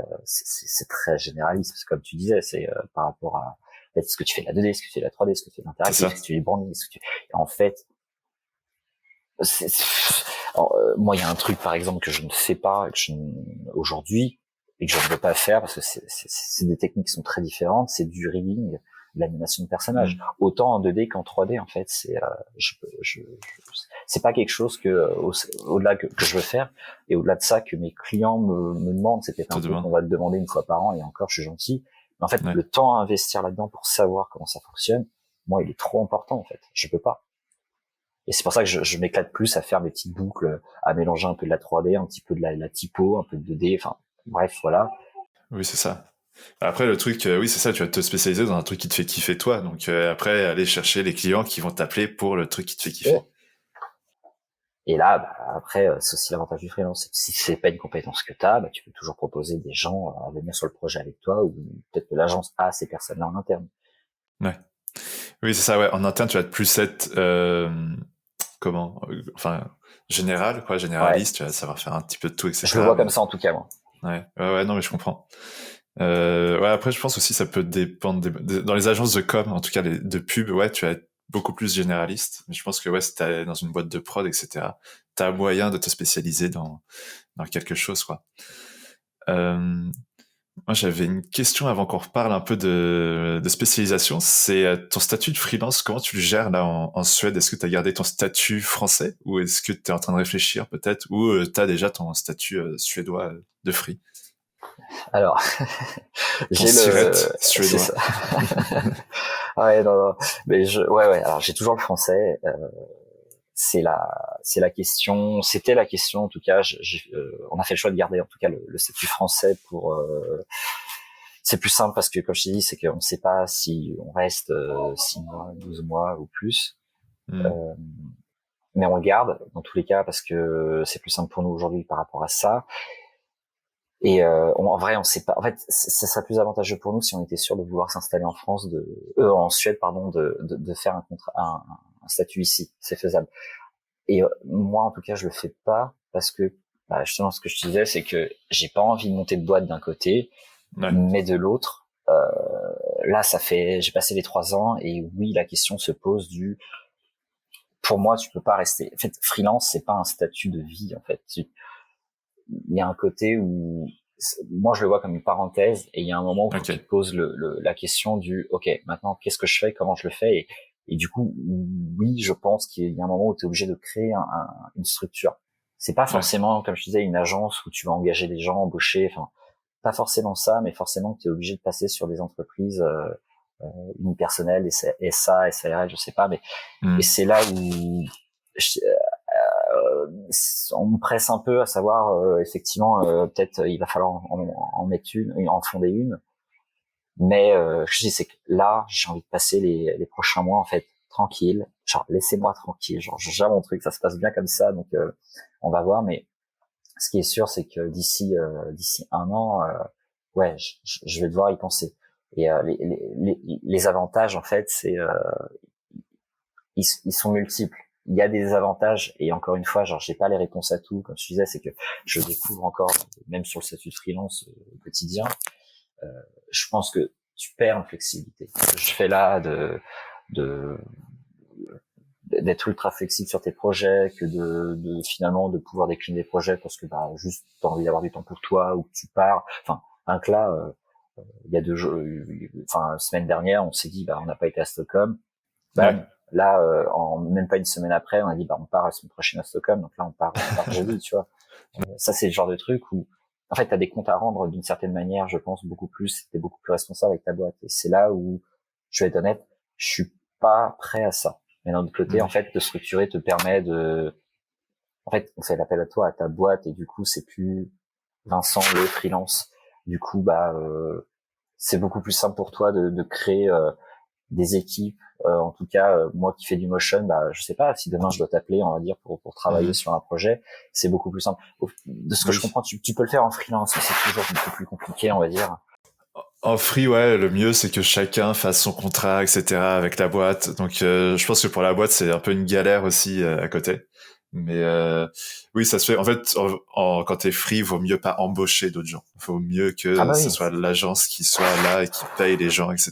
très généraliste, parce que comme tu disais c'est par rapport à en fait, ce que tu fais de la 2D, ce que tu fais de la 3D, ce que tu fais de l'interactif, ce que tu fais du branding, et en fait moi il y a un truc par exemple que je ne fais pas aujourd'hui et que je ne veux pas faire parce que c'est des techniques qui sont très différentes, c'est du rigging, l'animation de personnages, autant en 2D qu'en 3D en fait. C'est c'est pas quelque chose que au-delà que je veux faire, et au-delà de ça que mes clients me demandent. C'est peut-être un truc qu'on va te demander une fois par an, et encore je suis gentil, mais en fait le temps à investir là-dedans pour savoir comment ça fonctionne, moi il est trop important en fait, je peux pas. Et c'est pour ça que je m'éclate plus à faire des petites boucles, à mélanger un peu de la 3D, un petit peu de la typo, un peu de 2D, enfin bref, voilà. Oui, c'est ça. Après, le truc, oui, c'est ça, tu vas te spécialiser dans un truc qui te fait kiffer toi. Donc après, aller chercher les clients qui vont t'appeler pour le truc qui te fait kiffer. Et là, bah, après, c'est aussi l'avantage du freelance. C'est que si c'est pas une compétence que t'as, bah, tu peux toujours proposer des gens à venir sur le projet avec toi, ou peut-être que l'agence a ces personnes-là en interne. Ouais. Oui, c'est ça, ouais. En interne, tu vas plus être, enfin, généraliste, tu vas savoir faire un petit peu de tout, etc. Je le vois comme ça, en tout cas, moi. Ouais, non, mais je comprends. Ouais, après, je pense aussi, ça peut dépendre dans les agences de com, en tout cas, de pub, ouais, tu vas être beaucoup plus généraliste. Mais je pense que, ouais, si t'es dans une boîte de prod, etc., t'as moyen de te spécialiser dans quelque chose, quoi. Moi, j'avais une question avant qu'on reparle un peu de spécialisation. C'est ton statut de freelance, comment tu le gères là en Suède? Est-ce que tu as gardé ton statut français ou est-ce que tu es en train de réfléchir peut-être, ou tu as déjà ton statut suédois de free? Alors, j'ai le suédois. C'est ça. Ouais, non. Mais ouais. Alors, j'ai toujours le français. C'est la question. C'était la question, en tout cas. On a fait le choix de garder, en tout cas, le statut français pour. C'est plus simple parce que, comme je t'ai dit, c'est qu'on ne sait pas si on reste 6 mois, 12 mois ou plus. Mais on le garde dans tous les cas parce que c'est plus simple pour nous aujourd'hui par rapport à ça. Et en vrai, on sait pas. En fait, ça serait plus avantageux pour nous si on était sûr de vouloir s'installer en France, en Suède, pardon, de faire un contrat, un statut ici. C'est faisable. Et moi, en tout cas, je le fais pas parce que, bah, justement, ce que je te disais, c'est que j'ai pas envie de monter de boîte d'un côté, mais de l'autre. Là, j'ai passé les 3 ans, et oui, la question se pose pour moi, tu peux pas rester. En fait, freelance, c'est pas un statut de vie, en fait. Il y a un côté où moi je le vois comme une parenthèse, et il y a un moment où tu te poses la question du ok, maintenant qu'est-ce que je fais, comment je le fais, et du coup oui, je pense qu'il y a un moment où tu es obligé de créer une structure. C'est pas forcément, comme je disais, une agence où tu vas engager des gens, embaucher, enfin pas forcément ça, mais forcément que tu es obligé de passer sur des entreprises unipersonnelles, SA, SARL, je sais pas, mais et c'est là où on me presse un peu à savoir effectivement peut-être il va falloir en mettre en fonder une, mais je dis c'est que là j'ai envie de passer les prochains mois en fait tranquille, genre laissez-moi tranquille, genre je gère mon truc, ça se passe bien comme ça, donc on va voir, mais ce qui est sûr c'est que d'ici un an ouais je vais devoir y penser, et les avantages en fait c'est ils sont multiples. Il y a des avantages, et encore une fois, genre j'ai pas les réponses à tout. Comme je disais, c'est que je découvre encore, même sur le statut de freelance quotidien. Je pense que tu perds en flexibilité. Je fais là d'être ultra flexible sur tes projets, que de finalement de pouvoir décliner des projets parce que bah juste t'as envie d'avoir du temps pour toi, ou que tu pars. Enfin, un que là, il y a 2 jours, enfin semaine dernière, on s'est dit bah on n'a pas été à Stockholm. Bah, ouais. Là, en même pas une semaine après, on a dit bah on part la semaine prochaine à Stockholm, donc là on part jeudi, tu vois. Ça c'est le genre de truc où en fait t'as des comptes à rendre d'une certaine manière, je pense beaucoup plus, t'es beaucoup plus responsable avec ta boîte, et c'est là où je vais être honnête, je suis pas prêt à ça. Mais d'un autre côté, en fait, de structurer te permet en fait, on fait l'appel à toi, à ta boîte, et du coup c'est plus Vincent le freelance. Du coup bah c'est beaucoup plus simple pour toi de créer des équipes. En tout cas, moi qui fais du motion, bah je sais pas, si demain je dois t'appeler, on va dire pour travailler sur un projet, c'est beaucoup plus simple. De ce que je comprends, tu peux le faire en freelance, mais c'est toujours un peu plus compliqué, on va dire. En free, ouais, le mieux c'est que chacun fasse son contrat, etc. avec la boîte. Donc, je pense que pour la boîte c'est un peu une galère aussi à côté. Mais oui, ça se fait. En fait, quand t'es free, vaut mieux pas embaucher d'autres gens. Vaut mieux que ce soit l'agence qui soit là et qui paye les gens, etc.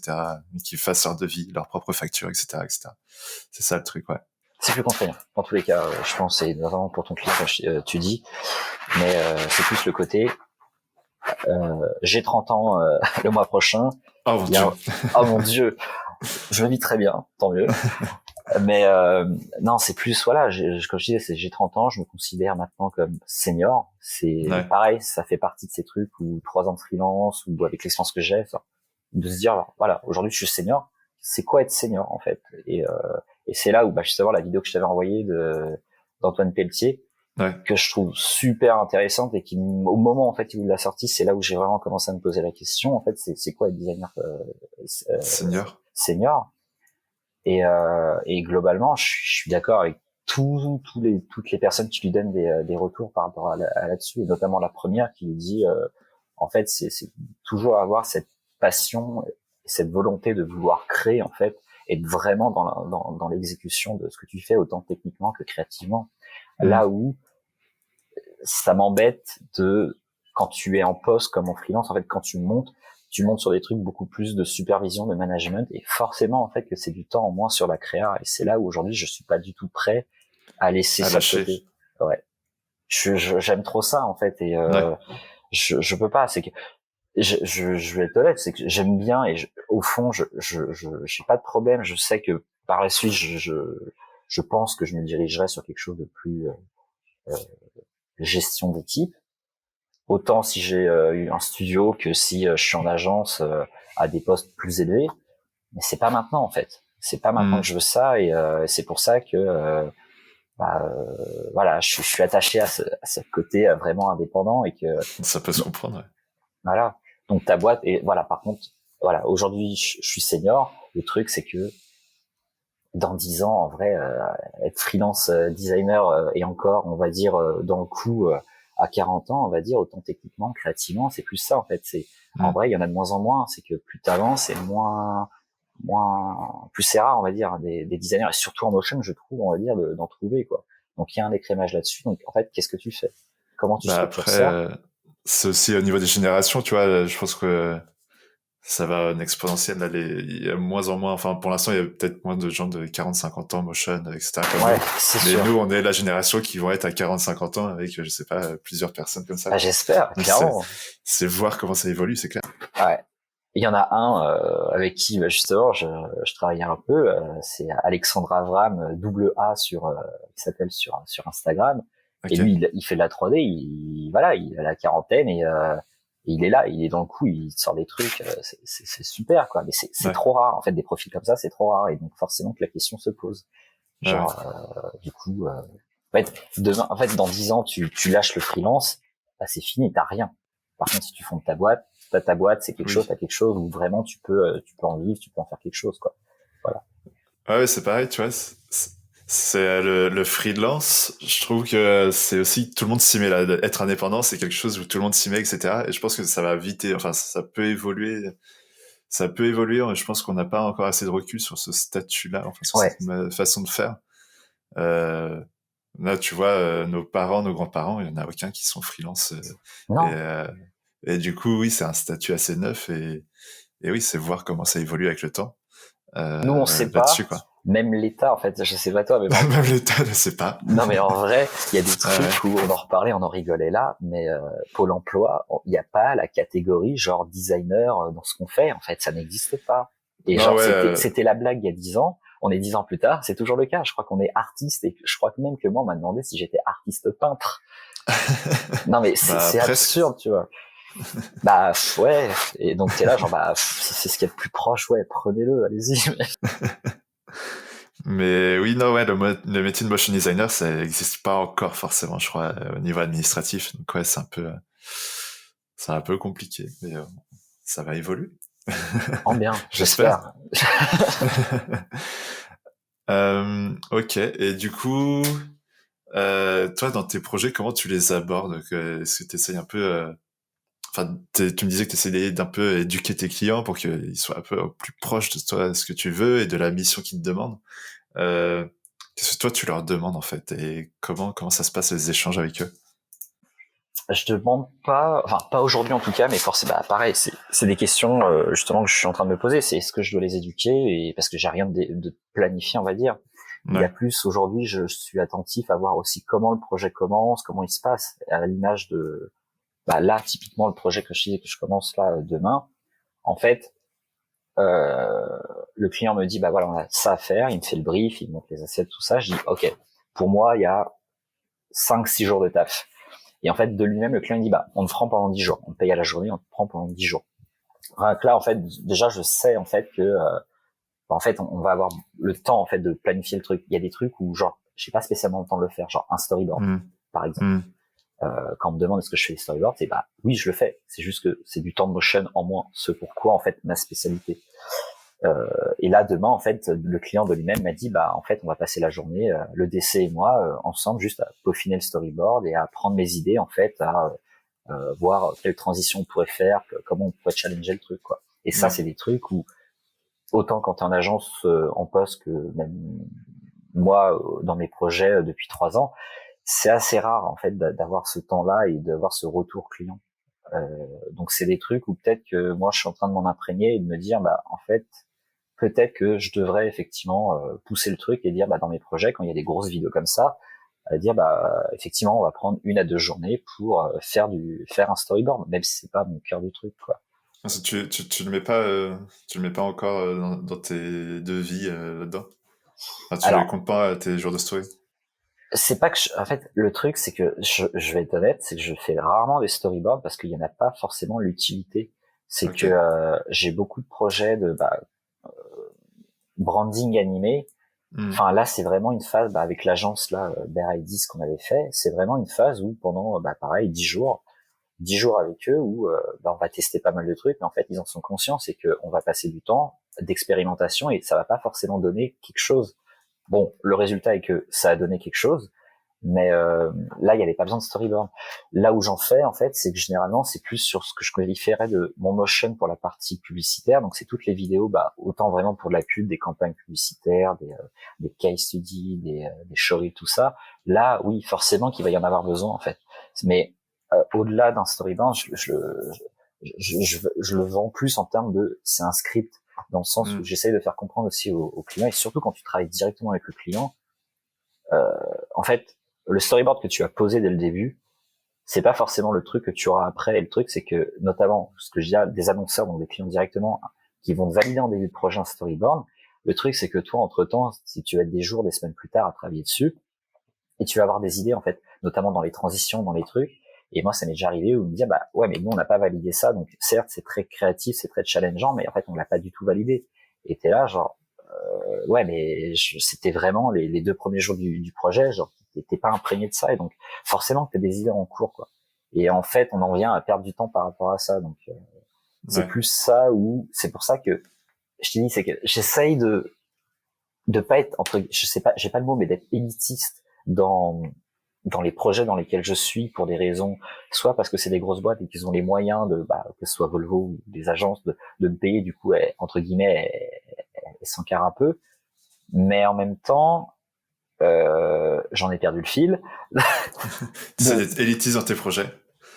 Et qui fasse leur devis, leur propre facture, etc., etc. C'est ça le truc, ouais. C'est plus contraignant. Dans tous les cas, je pense, c'est vraiment pour ton client, tu dis. Mais c'est plus le côté. J'ai 30 ans le mois prochain. Oh mon Dieu. Oh mon Dieu. Je le vis très bien, tant mieux. Mais non, c'est plus voilà, comme je disais, j'ai 30 ans, je me considère maintenant comme senior. C'est pareil, ça fait partie de ces trucs où 3 ans de freelance, ou avec l'expérience que j'ai, de se dire voilà, aujourd'hui je suis senior. C'est quoi être senior en fait? Et c'est là où bah justement la vidéo que je t'avais envoyée d'Antoine Pelletier, que je trouve super intéressante, et qui au moment en fait où il l'a sorti, c'est là où j'ai vraiment commencé à me poser la question en fait, c'est quoi être designer senior. Et globalement, je suis d'accord avec toutes les personnes qui lui donnent des retours par rapport à là-dessus, et notamment la première qui lui dit, en fait, c'est toujours avoir cette passion, cette volonté de vouloir créer, en fait, être vraiment dans l'exécution de ce que tu fais, autant techniquement que créativement. Là où ça m'embête quand tu es en poste comme en freelance, en fait, quand tu montes sur des trucs beaucoup plus de supervision, de management, et forcément en fait que c'est du temps en moins sur la créa, et c'est là où aujourd'hui je suis pas du tout prêt à laisser ça de côté. Ouais. J'aime trop ça en fait, et je peux pas, c'est que je vais être honnête, c'est que j'aime bien, et au fond je j'ai pas de problème, je sais que par la suite je pense que je me dirigerai sur quelque chose de plus gestion d'équipe. Autant si j'ai eu un studio que si je suis en agence à des postes plus élevés, mais c'est pas maintenant en fait. C'est pas maintenant que je veux ça, et c'est pour ça que voilà, je suis attaché à ce côté vraiment indépendant, et que ça peut se comprendre. Ouais. Voilà. Donc ta boîte, et voilà. Par contre, voilà, aujourd'hui je suis senior. Le truc c'est que dans 10 ans, en vrai, être freelance designer et encore, on va dire dans le coup. À 40 ans, on va dire, autant techniquement, créativement, c'est plus ça, en fait. En vrai, il y en a de moins en moins. C'est que plus t'avances, c'est plus c'est rare, on va dire, des designers, et surtout en motion, je trouve, on va dire, d'en trouver, quoi. Donc, il y a un écrémage là-dessus. Donc, en fait, qu'est-ce que tu fais? Comment tu structures ça? C'est aussi au niveau des générations, tu vois, je pense que ça va en exponentiel. Là, il y a moins en moins, enfin, pour l'instant, il y a peut-être moins de gens de 40-50 ans motion, etc. comme Ouais, nous. c'est Mais sûr. nous, on est la génération qui vont être à 40-50 ans avec, je sais pas, plusieurs personnes comme ça, Bah, quoi. j'espère, Donc, clairement. c'est voir comment ça évolue, c'est clair. Ouais. Il y en a un avec qui bah, justement je travaillais un peu, c'est Alexandre Avram, double A qui s'appelle sur Instagram. Et Ok. lui, il fait de la 3D, voilà, il a la quarantaine et il est là, il est dans le coup, il sort des trucs, c'est super quoi. Mais c'est Ouais. trop rare en fait, des profils comme ça, c'est trop rare et donc forcément que la question se pose. Ouais, ouais. Genre, du coup, demain, en fait, dans 10 ans, tu lâches le freelance, bah, c'est fini, t'as rien. Par contre, si tu fondes t'as ta boîte, c'est quelque chose, Oui. t'as quelque chose où vraiment tu peux en vivre, tu peux en faire quelque chose, quoi. Voilà. Ouais, c'est pareil, tu vois. C'est le freelance. Je trouve que c'est aussi tout le monde s'y met là. Être indépendant, c'est quelque chose où tout le monde s'y met, etc. Et je pense que ça va vite. Enfin, ça peut évoluer. Ça peut évoluer. Je pense qu'on n'a pas encore assez de recul sur ce statut-là, enfin sur Ouais. cette façon de faire. Euh, Là, tu vois, nos parents, nos grands-parents, il y en a aucun qui sont freelance. Et, Non. euh, et du coup, oui, c'est un statut assez neuf. Et oui, c'est voir comment ça évolue avec le temps Nous, on sait là-dessus, pas. quoi. Même l'État, en fait, je sais pas toi, mais Même l'État ne sait pas. non, mais en vrai, il y a des Ouais, ouais. trucs où on en reparlait, on en rigolait là, mais Pôle emploi, il n'y a pas la catégorie genre designer dans ce qu'on fait, en fait, ça n'existe pas. Et Non, genre, ouais, c'était la blague il y a 10 ans, on est 10 ans plus tard, c'est toujours le cas. Je crois qu'on est artiste et je crois que même que moi, on m'a demandé si j'étais artiste peintre. Non, mais bah c'est presque. absurde, tu vois. Bah, ouais. Et donc, t'es là, genre, bah, si c'est ce qu'il y a de plus proche, ouais, prenez-le, allez-y. Mais oui, non, ouais, le métier de motion designer, ça n'existe pas encore forcément, je crois, au niveau administratif. Donc ouais, c'est un peu compliqué, mais ça va évoluer. En bien, J'espère. j'espère. Ok, et du coup, toi, dans tes projets, comment tu les abordes? Est-ce que tu essayes un peu... Enfin, tu me disais que tu essayais d'un peu éduquer tes clients pour qu'ils soient un peu plus proches de toi, ce que tu veux et de la mission qu'ils te demandent. Euh, Qu'est-ce que toi, tu leur demandes, en fait? Et comment ça se passe, les échanges avec eux? Je demande pas, enfin pas aujourd'hui en tout cas, mais forcément, bah, pareil, c'est des questions justement que je suis en train de me poser. C'est est-ce que je dois les éduquer et parce que j'ai rien de planifié, on va dire. Il y a Ouais. plus aujourd'hui, je suis attentif à voir aussi comment le projet commence, comment il se passe, à l'image de, bah là typiquement le projet que je disais que je commence là demain. En fait, euh, le client me dit bah voilà on a ça à faire, il me fait le brief, il me montre les assiettes, tout ça. Je dis ok, pour moi il y a 5-6 jours de taf. Et en fait, de lui-même, le client dit, bah, on te prend pendant 10 jours. On te paye à la journée, on te prend pendant 10 jours. Donc là, en fait, déjà, je sais, en fait, que, en fait, on va avoir le temps, en fait, de planifier le truc. Il y a des trucs où, genre, j'ai pas spécialement le temps de le faire, genre un storyboard, Mm. par exemple. Mm. Quand on me demande est-ce que je fais des storyboards, c'est bah, oui, je le fais. C'est juste que c'est du temps de motion en moins. Ce pourquoi, en fait, ma spécialité. Et là, demain, en fait, le client de lui-même m'a dit, bah, en fait, on va passer la journée, le DC et moi, ensemble, juste à peaufiner le storyboard et à prendre mes idées, en fait, à voir quelle transition on pourrait faire, comment on pourrait challenger le truc, quoi. Et ça, Ouais. c'est des trucs où, autant quand t'es en agence, en poste, que même moi, dans mes projets depuis 3 ans, c'est assez rare, en fait, d'avoir ce temps-là et d'avoir ce retour client. Donc, c'est des trucs où peut-être que moi, je suis en train de m'en imprégner et de me dire, bah, en fait, peut-être que je devrais effectivement pousser le truc et dire, bah, dans mes projets, quand il y a des grosses vidéos comme ça, dire bah effectivement on va prendre 1 à 2 journées pour faire un storyboard, même si c'est pas mon cœur du truc quoi. Tu le mets pas encore dans tes devis là-dedans? Enfin, tu les Alors comptes pas tes jours de story? c'est pas que en fait le truc c'est que je vais être honnête, c'est que je fais rarement des storyboards parce qu'il y en a pas forcément l'utilité. C'est Ok. que j'ai beaucoup de projets de branding animé. Mm. Enfin là c'est vraiment une phase avec l'agence là Bear ID ce qu'on avait fait, c'est vraiment une phase où pendant pareil 10 jours avec eux où on va tester pas mal de trucs, mais en fait ils en sont conscients, c'est que on va passer du temps d'expérimentation et ça va pas forcément donner quelque chose. Bon, le résultat est que ça a donné quelque chose, mais là il y avait pas besoin de storyboard. Là où j'en fais en fait, c'est que généralement c'est plus sur ce que je qualifierais de mon motion pour la partie publicitaire, donc c'est toutes les vidéos, autant vraiment pour de la pub, des campagnes publicitaires, des case studies, des showreels, tout ça. Là, oui, forcément qu'il va y en avoir besoin en fait. Mais au-delà d'un storyboard, je le vends plus en termes de c'est un script, dans le sens où j'essaye de faire comprendre aussi aux clients, et surtout quand tu travailles directement avec le client, en fait, le storyboard que tu as posé dès le début, c'est pas forcément le truc que tu auras après. Et le truc, c'est que, notamment, ce que je dis à des annonceurs, donc des clients directement, qui vont te valider en début de projet un storyboard, le truc, c'est que toi, entre-temps, si tu vas être des jours, des semaines plus tard à travailler dessus, et tu vas avoir des idées, en fait, notamment dans les transitions, dans les trucs. Et moi, ça m'est déjà arrivé où on me dit, bah ouais, mais nous, on n'a pas validé ça, donc certes, c'est très créatif, c'est très challengeant, mais en fait, on l'a pas du tout validé. Et t'es là, genre, ouais, mais c'était vraiment les 2 premiers jours du projet, genre, t'es pas imprégné de ça, et donc forcément, t'as des idées en cours, quoi. Et en fait, on en vient à perdre du temps par rapport à ça, donc c'est plus ça, ou c'est pour ça que je te dis, c'est que j'essaye de pas être je sais pas, j'ai pas le mot, mais d'être élitiste dans les projets dans lesquels je suis, pour des raisons, soit parce que c'est des grosses boîtes et qu'ils ont les moyens que ce soit Volvo ou des agences, de me payer, du coup, entre guillemets, elles s'encarrent un peu, mais en même temps, j'en ai perdu le fil. Tu d'être élitiste dans tes projets.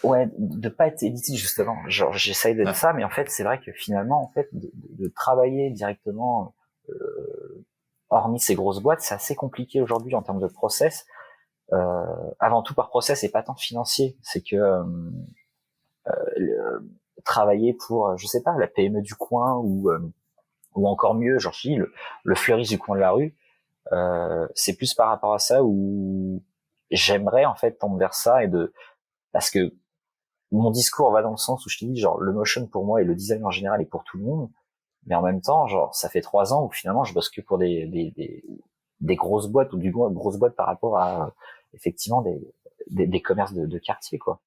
Ouais, de pas être élitiste, justement. Genre, j'essaye d'être ça, mais en fait, c'est vrai que finalement, en fait, de travailler directement, hormis ces grosses boîtes, c'est assez compliqué aujourd'hui en termes de process. Avant tout par process et pas tant financier. C'est que travailler pour, je sais pas, la PME du coin, ou encore mieux, genre je dis le fleuriste du coin de la rue, c'est plus par rapport à ça où j'aimerais en fait tendre vers ça, parce que mon discours va dans le sens où je te dis, genre, le motion pour moi et le design en général est pour tout le monde, mais en même temps, genre, ça fait 3 ans où finalement je bosse que pour des grosses boîtes, ou du moins grosses boîtes par rapport à effectivement des commerces de quartier, quoi.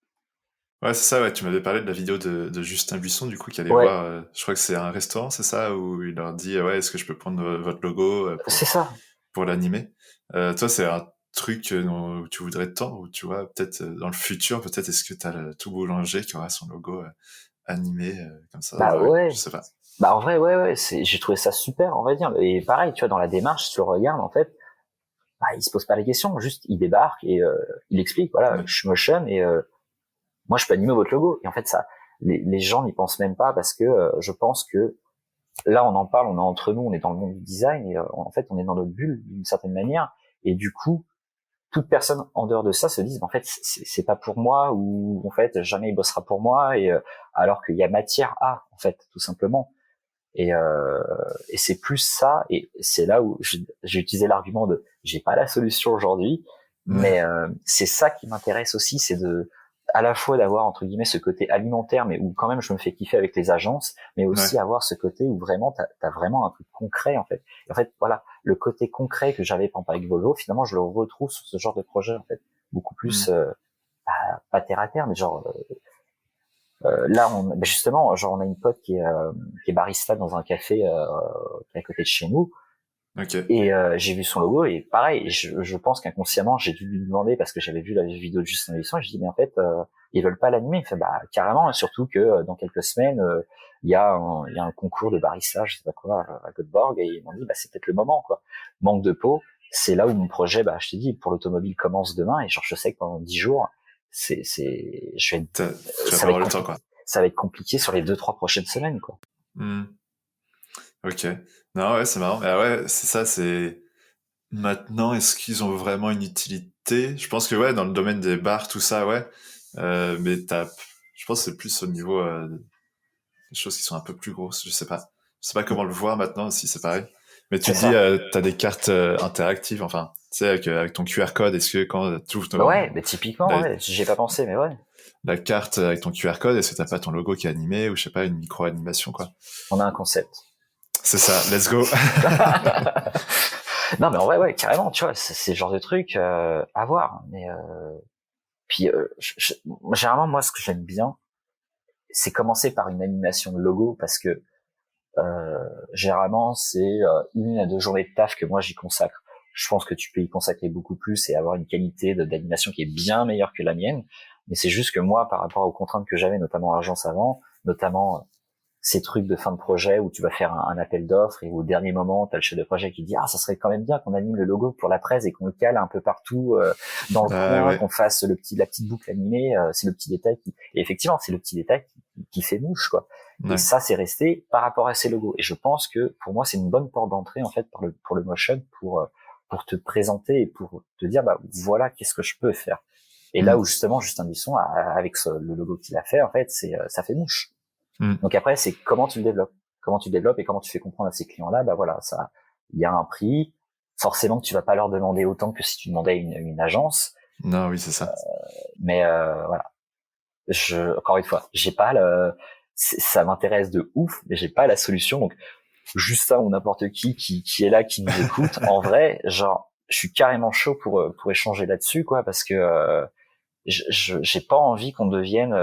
Ouais, c'est ça, ouais, tu m'avais parlé de la vidéo de Justin Buisson, du coup, qui allait voir, je crois que c'est un restaurant, c'est ça, où il leur dit, ouais, est-ce que je peux prendre votre logo C'est ça. pour l'animer? Toi, c'est un truc où tu voudrais tendre, ou tu vois, peut-être dans le futur, peut-être est-ce que t'as le tout boulanger qui aura son logo animé comme ça dans Bah la rue? ouais. Je sais pas. Bah en vrai, ouais, j'ai trouvé ça super, on va dire. Et pareil, tu vois, dans la démarche, si tu le regardes, en fait, bah, il se pose pas les questions, juste il débarque et il explique, voilà, Ouais. je suis motion et moi je peux animer votre logo. Et en fait, ça, les gens n'y pensent même pas, parce que je pense que là, on en parle, on est entre nous, on est dans le monde du design, et en fait, on est dans notre bulle d'une certaine manière. Et du coup, toute personne en dehors de ça se dit, en fait, c'est pas pour moi, ou en fait, jamais il bossera pour moi, et alors qu'il y a matière à, en fait, tout simplement. Et c'est plus ça, et c'est là où j'ai utilisé l'argument de j'ai pas la solution aujourd'hui, mais c'est ça qui m'intéresse aussi, c'est à la fois d'avoir entre guillemets ce côté alimentaire, mais où quand même je me fais kiffer avec les agences, mais aussi avoir ce côté où vraiment t'as vraiment un truc concret, en fait. Et en fait, voilà, le côté concret que j'avais par exemple avec Volvo, finalement je le retrouve sur ce genre de projet, en fait, beaucoup plus pas terre à terre, mais genre là, justement, genre on a une pote qui est barista dans un café qui est à côté de chez nous. Okay. Et j'ai vu son logo, et pareil, je pense qu'inconsciemment j'ai dû lui demander, parce que j'avais vu la vidéo de Justin Buisson, et je dis mais en fait ils veulent pas l'animer. Il fait bah carrément, surtout que dans quelques semaines il y a un concours de barista, je sais pas quoi, à Göteborg, et ils m'ont dit bah c'est peut-être le moment, quoi. Manque de peau, c'est là où mon projet, bah je t'ai dit, pour l'automobile commence demain, et genre je sais que pendant 10 jours je vais ça va être compliqué sur les 2-3 prochaines semaines, quoi. Ok. Non, ouais, c'est marrant. Mais ouais, c'est ça, c'est... Maintenant, est-ce qu'ils ont vraiment une utilité? Je pense que ouais, dans le domaine des bars, tout ça, ouais. Mais je pense que c'est plus au niveau des choses qui sont un peu plus grosses. Je sais pas. Je sais pas comment le voir maintenant, si c'est pareil. Mais tu dis, t'as des cartes interactives, enfin, tu sais, avec ton QR code, est-ce que quand tu ouvres Bah ouais, mais typiquement, ouais, j'y ai pas pensé, mais ouais. La carte avec ton QR code, est-ce que t'as pas ton logo qui est animé, ou je sais pas, une micro-animation, quoi? On a un concept. C'est ça, let's go. Non, mais en vrai, ouais, carrément, tu vois, c'est le genre de truc à voir. Mais puis, généralement, moi, ce que j'aime bien, c'est commencer par une animation de logo, parce que généralement, c'est 1 à 2 journées de taf que moi j'y consacre. Je pense que tu peux y consacrer beaucoup plus et avoir une qualité d'animation qui est bien meilleure que la mienne. Mais c'est juste que moi, par rapport aux contraintes que j'avais, notamment à l'agence avant, notamment ces trucs de fin de projet où tu vas faire un appel d'offres et au dernier moment, tu as le chef de projet qui dit ça serait quand même bien qu'on anime le logo pour la presse et qu'on le cale un peu partout dans le coin, qu'on fasse la petite boucle animée. C'est le petit détail et effectivement, c'est le petit détail qui fait mouche, quoi. Ouais. Et ça, c'est resté par rapport à ces logos. Et je pense que pour moi, c'est une bonne porte d'entrée en fait pour le motion, pour te présenter et pour te dire voilà qu'est-ce que je peux faire. Et là où justement Justin Buisson avec le logo qu'il a fait, en fait, ça fait mouche. Donc après, c'est comment tu le développes et comment tu fais comprendre à ces clients-là, voilà, ça, il y a un prix. Forcément que tu vas pas leur demander autant que si tu demandais une agence. Non, oui, c'est ça. Mais voilà. Encore une fois, j'ai pas ça m'intéresse de ouf, mais j'ai pas la solution. Donc, Justin ou n'importe qui est là, qui nous écoute, en vrai, genre, je suis carrément chaud pour échanger là-dessus, quoi, parce que j'ai pas envie qu'on devienne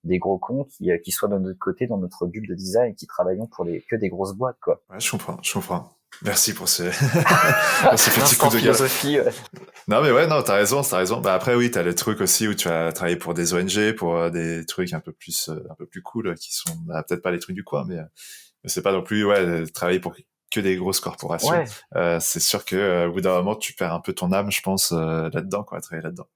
des gros cons qui soient de notre côté dans notre bulle de design et qui travaillons pour que des grosses boîtes, quoi. Ouais, je comprends. Merci pour ce petit coup de philosophie. Ouais. Non mais ouais, non, t'as raison. Bah après oui, t'as les trucs aussi où tu vas travailler pour des ONG, pour des trucs un peu plus cool qui sont peut-être pas les trucs du coin, mais c'est pas non plus travailler pour que des grosses corporations. Ouais. C'est sûr que au bout d'un moment tu perds un peu ton âme, je pense, là-dedans, quoi, à travailler là-dedans.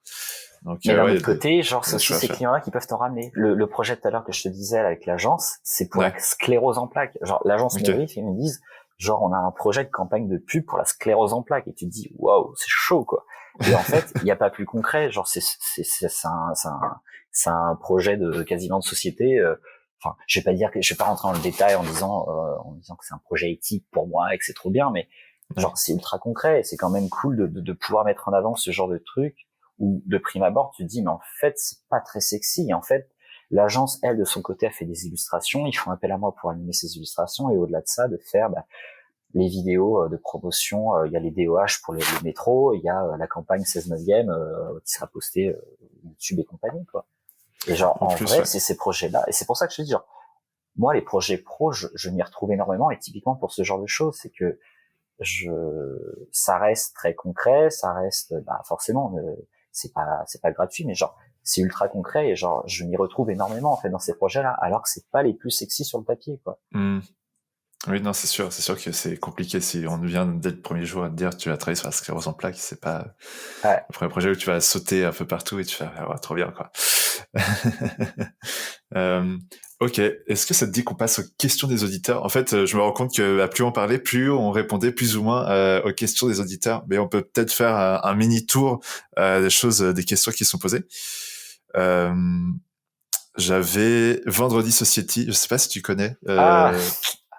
Donc, mais d'un autre côté, genre, c'est aussi ces clients-là qui peuvent t'en ramener. Le projet tout à l'heure que je te disais avec l'agence, c'est pour la sclérose en plaques. Genre, l'agence me brief, ils me disent, genre, on a un projet de campagne de pub pour la sclérose en plaques. Et tu te dis, waouh, c'est chaud, quoi. Et en fait, il n'y a pas plus concret. Genre, c'est un projet de quasiment de société. Enfin, je vais pas rentrer dans le détail en disant que c'est un projet éthique pour moi et que c'est trop bien, mais genre, c'est ultra concret. Et c'est quand même cool de pouvoir mettre en avant ce genre de truc. Où de prime abord tu te dis mais en fait c'est pas très sexy, et en fait l'agence elle de son côté a fait des illustrations, ils font appel à moi pour animer ces illustrations, et au-delà de ça de faire les vidéos de promotion, il y a les DOH pour les métros, il y a la campagne 16/9 qui sera postée YouTube et compagnie, quoi. Et genre en vrai c'est ces projets là, et c'est pour ça que je te dis genre moi les projets pro je m'y retrouve énormément, et typiquement pour ce genre de choses c'est que ça reste très concret, ça reste forcément c'est pas gratuit, mais genre c'est ultra concret, et genre je m'y retrouve énormément en fait dans ces projets-là, alors que c'est pas les plus sexy sur le papier, quoi. Oui, non, c'est sûr que c'est compliqué si on vient dès le premier jour à te dire tu vas travailler sur la sclérose en plaques, c'est pas le premier projet où tu vas sauter un peu partout et tu vas trop bien, quoi. Ok, est-ce que ça te dit qu'on passe aux questions des auditeurs? En fait, je me rends compte que plus on parlait, plus on répondait plus ou moins aux questions des auditeurs, mais on peut peut-être faire un mini tour des questions qui sont posées. J'avais Vendredi Society, je sais pas si tu connais.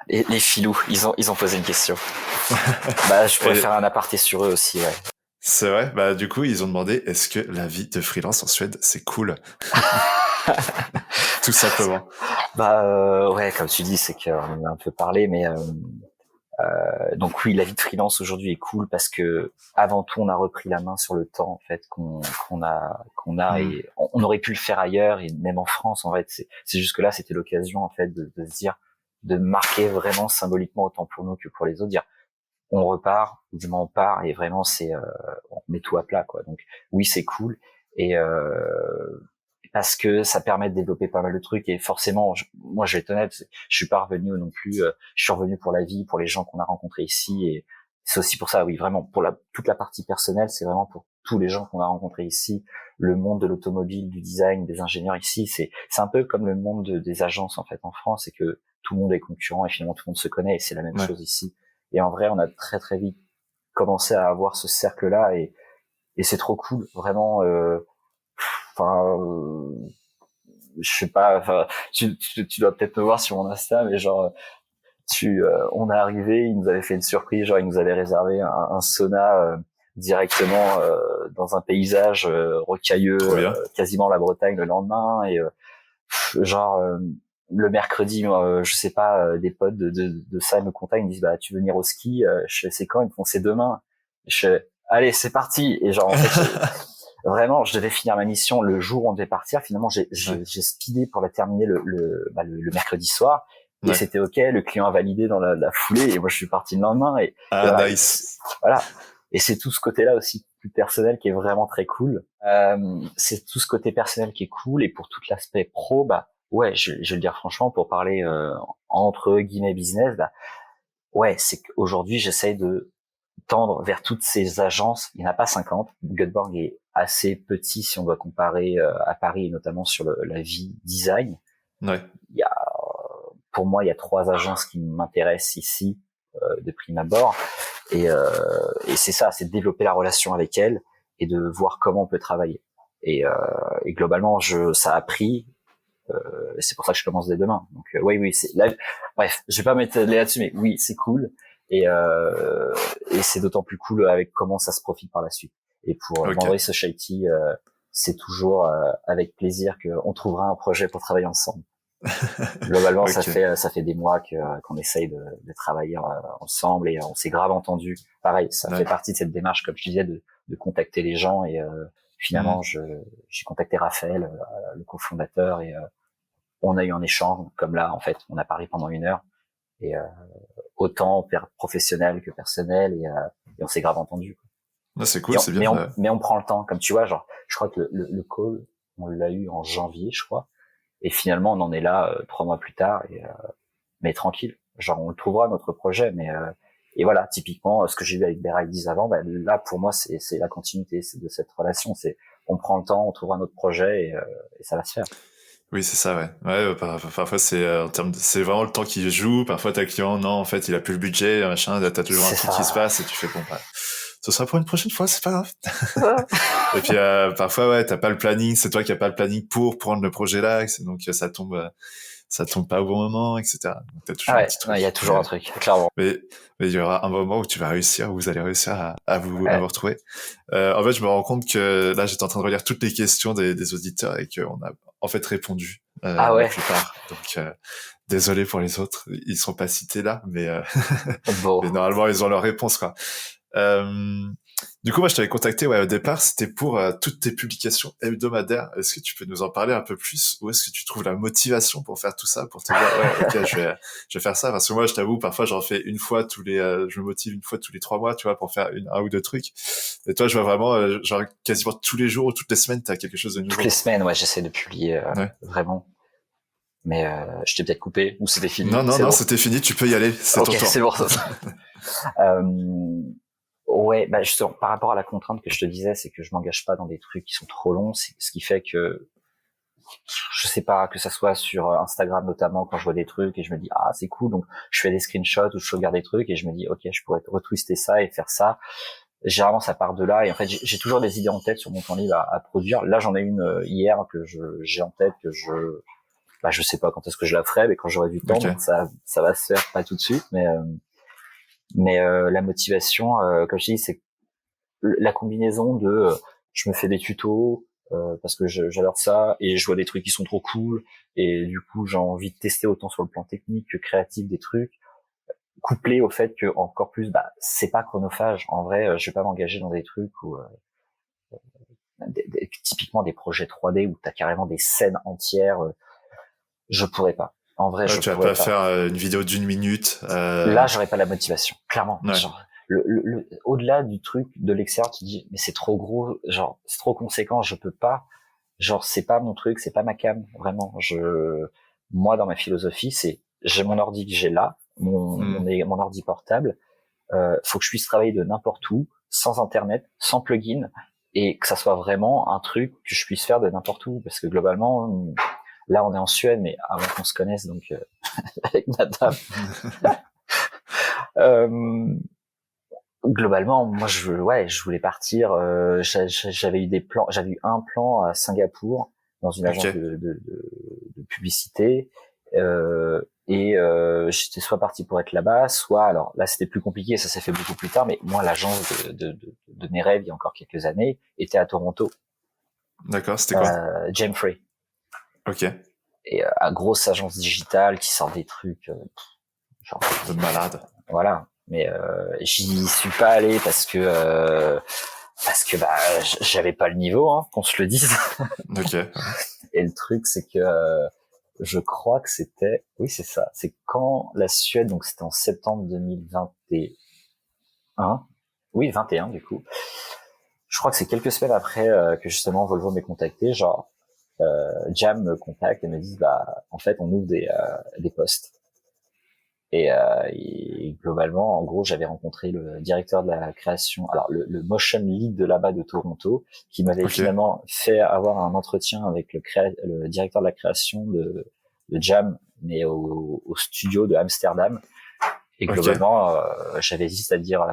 Les filous, ils ont posé une question. Je pourrais faire un aparté sur eux aussi, ouais. C'est vrai, du coup, ils ont demandé, est-ce que la vie de freelance en Suède, c'est cool? Tout simplement. Ouais, comme tu dis, c'est qu'on en a un peu parlé, mais donc oui, la vie de freelance aujourd'hui est cool parce que avant tout, on a repris la main sur le temps en fait qu'on a et on aurait pu le faire ailleurs, et même en France en fait. C'est juste que là, c'était l'occasion en fait de se dire, de marquer vraiment symboliquement autant pour nous que pour les autres, dire on repart, ou du moins on part, et vraiment on met tout à plat, quoi. Donc oui, c'est cool, et parce que ça permet de développer pas mal de trucs, et forcément, moi je vais être honnête, je suis pas revenu non plus, je suis revenu pour la vie, pour les gens qu'on a rencontrés ici, et c'est aussi pour ça, oui, vraiment, pour toute la partie personnelle, c'est vraiment pour tous les gens qu'on a rencontrés ici, le monde de l'automobile, du design, des ingénieurs ici, c'est un peu comme le monde des agences en fait en France, c'est que tout le monde est concurrent et finalement tout le monde se connaît, et c'est la même chose ici. Et en vrai, on a très très vite commencé à avoir ce cercle-là, et c'est trop cool, vraiment. Je sais pas, tu dois peut-être me voir sur mon Insta, mais genre, on est arrivé, il nous avait fait une surprise, genre il nous avait réservé un sauna directement dans un paysage rocailleux, quasiment la Bretagne le lendemain, et le mercredi, je sais pas, des potes de ça me contactent, ils me disent tu veux venir au ski? Je sais c'est quand? Ils me font c'est demain. Allez, c'est parti. Et genre en fait vraiment, je devais finir ma mission le jour où on devait partir. Finalement, j'ai speedé pour la terminer le mercredi soir. Et c'était ok, le client a validé dans la foulée, et moi je suis parti le lendemain, et voilà, nice. Voilà. Et c'est tout ce côté-là aussi plus personnel qui est vraiment très cool. C'est tout ce côté personnel qui est cool, et pour tout l'aspect pro, ouais, je vais le dire franchement, pour parler entre guillemets business, bah, ouais, c'est qu'aujourd'hui, j'essaye de tendre vers toutes ces agences. Il n'y en a pas 50. Göteborg est assez petit si on doit comparer à Paris, et notamment sur la vie design. Ouais. Il y a, pour moi, il y a 3 agences qui m'intéressent ici de prime abord, et c'est ça, c'est de développer la relation avec elles et de voir comment on peut travailler. Et globalement, ça a pris. C'est pour ça que je commence dès demain. Donc oui, c'est là. Bref, je vais pas m'étaler là-dessus, mais oui, c'est cool. Et c'est d'autant plus cool avec comment ça se profite par la suite. Et pour Vendredi Society, c'est toujours avec plaisir qu'on trouvera un projet pour travailler ensemble. Globalement, ça fait des mois qu'on essaye de travailler ensemble, et on s'est grave entendu. Pareil, ça fait partie de cette démarche, comme je disais, de contacter les gens, et finalement, j'ai contacté Raphaël, le cofondateur, et on a eu un échange, comme là, en fait, on a parlé pendant 1 heure, et autant professionnel que personnel, et on s'est grave entendu. Ah, c'est cool, c'est bien. Mais on prend le temps, comme tu vois, genre, je crois que le call, on l'a eu en janvier, je crois, et finalement, on en est là 3 mois plus tard, mais tranquille, genre, on le trouvera notre projet, mais et voilà, typiquement, ce que j'ai eu avec Bear Ideas avant, bah, là, pour moi, c'est la continuité de cette relation, c'est on prend le temps, on trouvera notre projet, et ça va se faire. Oui, c'est ça, ouais. Ouais, parfois c'est en termes c'est vraiment le temps qui joue. Parfois ta client, non, en fait, il a plus le budget, machin. T'as toujours un truc qui se passe et tu fais bon, bah, ce sera pour une prochaine fois, c'est pas grave. Et puis parfois, ouais, t'as pas le planning, c'est toi qui as pas le planning pour prendre le projet là, donc ça tombe pas au bon moment, etc. Donc t'as toujours un petit truc. Il y a toujours un truc, clairement. Mais il y aura un moment où tu vas réussir, où vous allez réussir à vous retrouver. En fait, je me rends compte que là, j'étais en train de relire toutes les questions des auditeurs et qu'on a en fait répondu la plupart. Donc désolé pour les autres, ils sont pas cités là, mais, mais normalement ils ont leur réponse, quoi. Du coup, moi, je t'avais contacté, au départ, c'était pour toutes tes publications hebdomadaires. Est-ce que tu peux nous en parler un peu plus? Où est-ce que tu trouves la motivation pour faire tout ça, pour te dire, ok, je vais faire ça? Parce que moi, je t'avoue, parfois, j'en fais je me motive 1 fois tous les 3 mois, tu vois, pour faire 1 ou 2 trucs. Et toi, je vois vraiment, genre, quasiment tous les jours ou toutes les semaines, t'as quelque chose de nouveau. Toutes les semaines, ouais, j'essaie de publier, vraiment. Mais je t'ai peut-être coupé, ou c'était fini? Non, c'était fini, tu peux y aller, c'est ton tour. C'est bon. Ouais, bah justement, par rapport à la contrainte que je te disais, c'est que je m'engage pas dans des trucs qui sont trop longs, c'est ce qui fait que je sais pas, que ça soit sur Instagram notamment, quand je vois des trucs et je me dis c'est cool, donc je fais des screenshots ou je regarde des trucs et je me dis ok, je pourrais retwister ça et faire ça. Généralement ça part de là, et en fait j'ai toujours des idées en tête sur mon temps libre à produire. Là j'en ai une hier que j'ai en tête, que je sais pas quand est-ce que je la ferai, mais quand j'aurai du temps, donc ça va se faire, pas tout de suite, mais la motivation, comme je dis, c'est la combinaison de je me fais des tutos parce que j'adore ça, et je vois des trucs qui sont trop cool, et du coup j'ai envie de tester autant sur le plan technique que créatif des trucs, couplé au fait que encore plus c'est pas chronophage. En vrai, je vais pas m'engager dans des trucs où typiquement des projets 3D où t'as carrément des scènes entières, je pourrais pas. En vrai, je pourrais pas. Tu vas pas faire une vidéo d'1 minute. Là, j'aurais pas la motivation, clairement. Ouais. Genre, au-delà du truc de l'extérieur, tu dis mais c'est trop gros, genre c'est trop conséquent, je peux pas. Genre c'est pas mon truc, c'est pas ma cam, vraiment. Moi dans ma philosophie, c'est j'ai mon ordi que j'ai là, mon ordi portable. Faut que je puisse travailler de n'importe où, sans internet, sans plugin, et que ça soit vraiment un truc que je puisse faire de n'importe où, parce que globalement, là on est en Suède, mais avant qu'on se connaisse, donc avec madame. Globalement, moi je voulais partir. J'avais eu un plan à Singapour dans une agence de publicité, et j'étais soit parti pour être là-bas, soit, alors là c'était plus compliqué, ça s'est fait beaucoup plus tard, mais moi l'agence de mes rêves il y a encore quelques années était à Toronto. D'accord, c'était quoi? Gemfrey. Ok. Et grosse agence digitale qui sort des trucs genre de malade. Voilà. Mais j'y suis pas allé parce que j'avais pas le niveau, hein, qu'on se le dise. Ok. Et le truc c'est que je crois que oui c'est ça, c'est quand la Suède, donc c'était en septembre 2021. Oui, 21 du coup. Je crois que c'est quelques semaines après que justement Volvo m'ait contacté, genre Jam me contacte et me dit en fait on ouvre des postes. Et globalement, en gros, j'avais rencontré le directeur de la création, alors le motion lead de là-bas de Toronto, qui m'avait finalement fait avoir un entretien avec le directeur de la création de Jam, mais au studio de Amsterdam. Et globalement, j'avais juste à dire,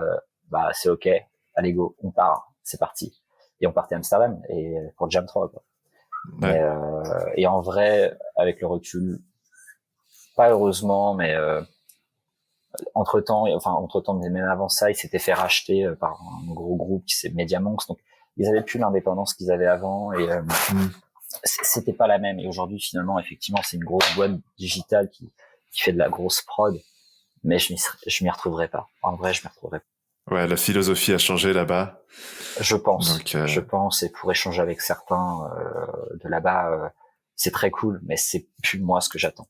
c'est ok, allez go, on part, c'est parti. Et on partait à Amsterdam et pour Jam 3, quoi. Ouais. Et en vrai, avec le recul, pas heureusement, mais entre-temps, mais même avant ça, ils s'étaient fait racheter par un gros groupe qui c'est Mediamonks, donc ils avaient plus l'indépendance qu'ils avaient avant et c'était pas la même. Et aujourd'hui, finalement, effectivement, c'est une grosse boîte digitale qui fait de la grosse prod, mais je m'y retrouverai pas. En vrai, je m'y retrouverai pas. Ouais, la philosophie a changé là-bas. Je pense. Donc, je pense, et pour échanger avec certains de là-bas, c'est très cool, mais c'est plus moi ce que j'attends.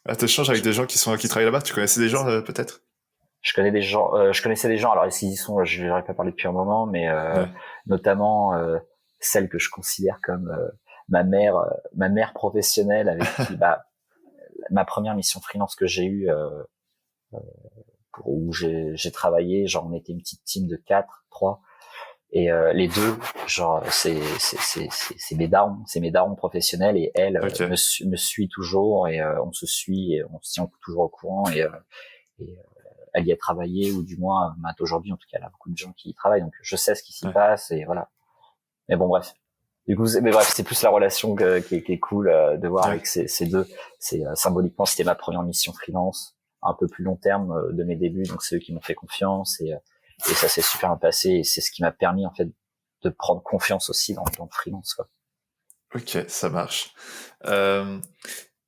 Ah, t'échanges avec des gens qui travaillent là-bas? Tu connaissais des gens, peut-être? Je connaissais des gens, alors s'ils y sont, je leur ai pas parlé depuis un moment, mais notamment celle que je considère comme ma mère professionnelle, avec qui ma première mission freelance que j'ai eue, où j'ai travaillé, genre on était une petite team de 3, et les deux, genre c'est mes darons professionnels, et elle me suit toujours, et on se suit et on se tient toujours au courant, et elle y a travaillé, ou du moins aujourd'hui en tout cas elle a beaucoup de gens qui y travaillent, donc je sais ce qui s'y passe, et voilà. Mais bon, bref, du coup c'est plus la relation qui est cool de voir avec ces deux. C'est symboliquement, c'était ma première mission freelance, un peu plus long terme de mes débuts, donc c'est eux qui m'ont fait confiance, et ça s'est super bien passé, et c'est ce qui m'a permis en fait de prendre confiance aussi dans le freelance, quoi. Ok, ça marche.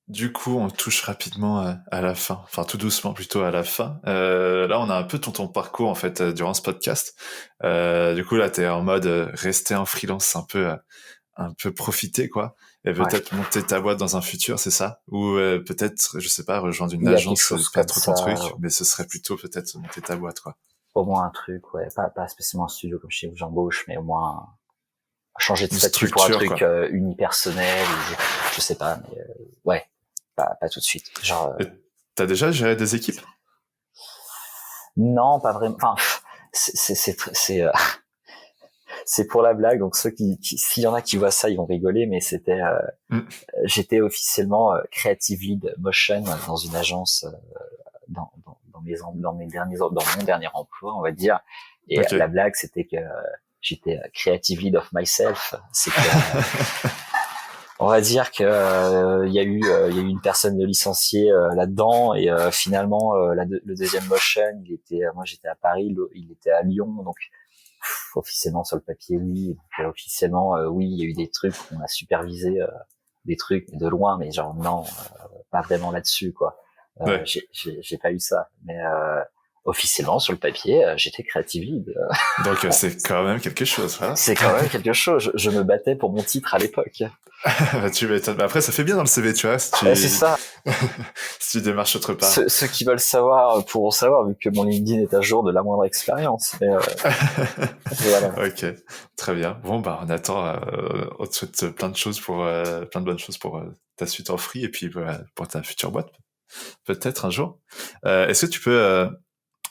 Du coup, on touche rapidement à la fin, enfin tout doucement plutôt à la fin. Là, on a un peu ton parcours en fait durant ce podcast. Du coup, là, t'es en mode rester en freelance, un peu profiter, quoi, et peut-être monter ta boîte dans un futur, c'est ça? Ou peut-être, je sais pas, rejoindre une agence, c'est pas trop ton truc, mais ce serait plutôt peut-être monter ta boîte, quoi. Au moins un truc, ouais, pas spécialement un studio comme chez où j'embauche, mais au moins changer de statut pour un truc unipersonnel, je sais pas, mais ouais, pas tout de suite. Genre. T'as déjà géré des équipes? Non, pas vraiment. Enfin, c'est pour la blague, donc ceux s'il y en a qui voient ça, ils vont rigoler, mais c'était j'étais officiellement creative lead motion dans une agence dans mon dernier emploi, on va dire. Et la blague, c'était que j'étais creative lead of myself. C'est que on va dire que il y a eu une personne de licenciée là-dedans, et finalement le deuxième motion, moi j'étais à Paris, il était à Lyon, donc officiellement sur le papier oui, donc, officiellement oui, il y a eu des trucs, on a supervisé des trucs de loin, mais genre non, pas vraiment là-dessus, quoi. J'ai pas eu ça, mais officiellement sur le papier j'étais creative lead. Donc c'est quand même quelque chose, hein. C'est quand même quelque chose. Je me battais pour mon titre à l'époque. Tu m'étonnes. Après, ça fait bien dans le CV, tu vois. C'est ça. Si tu démarches autre part. Ceux qui veulent savoir pourront savoir, vu que mon LinkedIn est à jour de la moindre expérience. Mais voilà. Ok, très bien. Bon, on attend. On te souhaite plein de bonnes choses pour ta suite en free, et puis pour ta future boîte, peut-être un jour. Est-ce que tu peux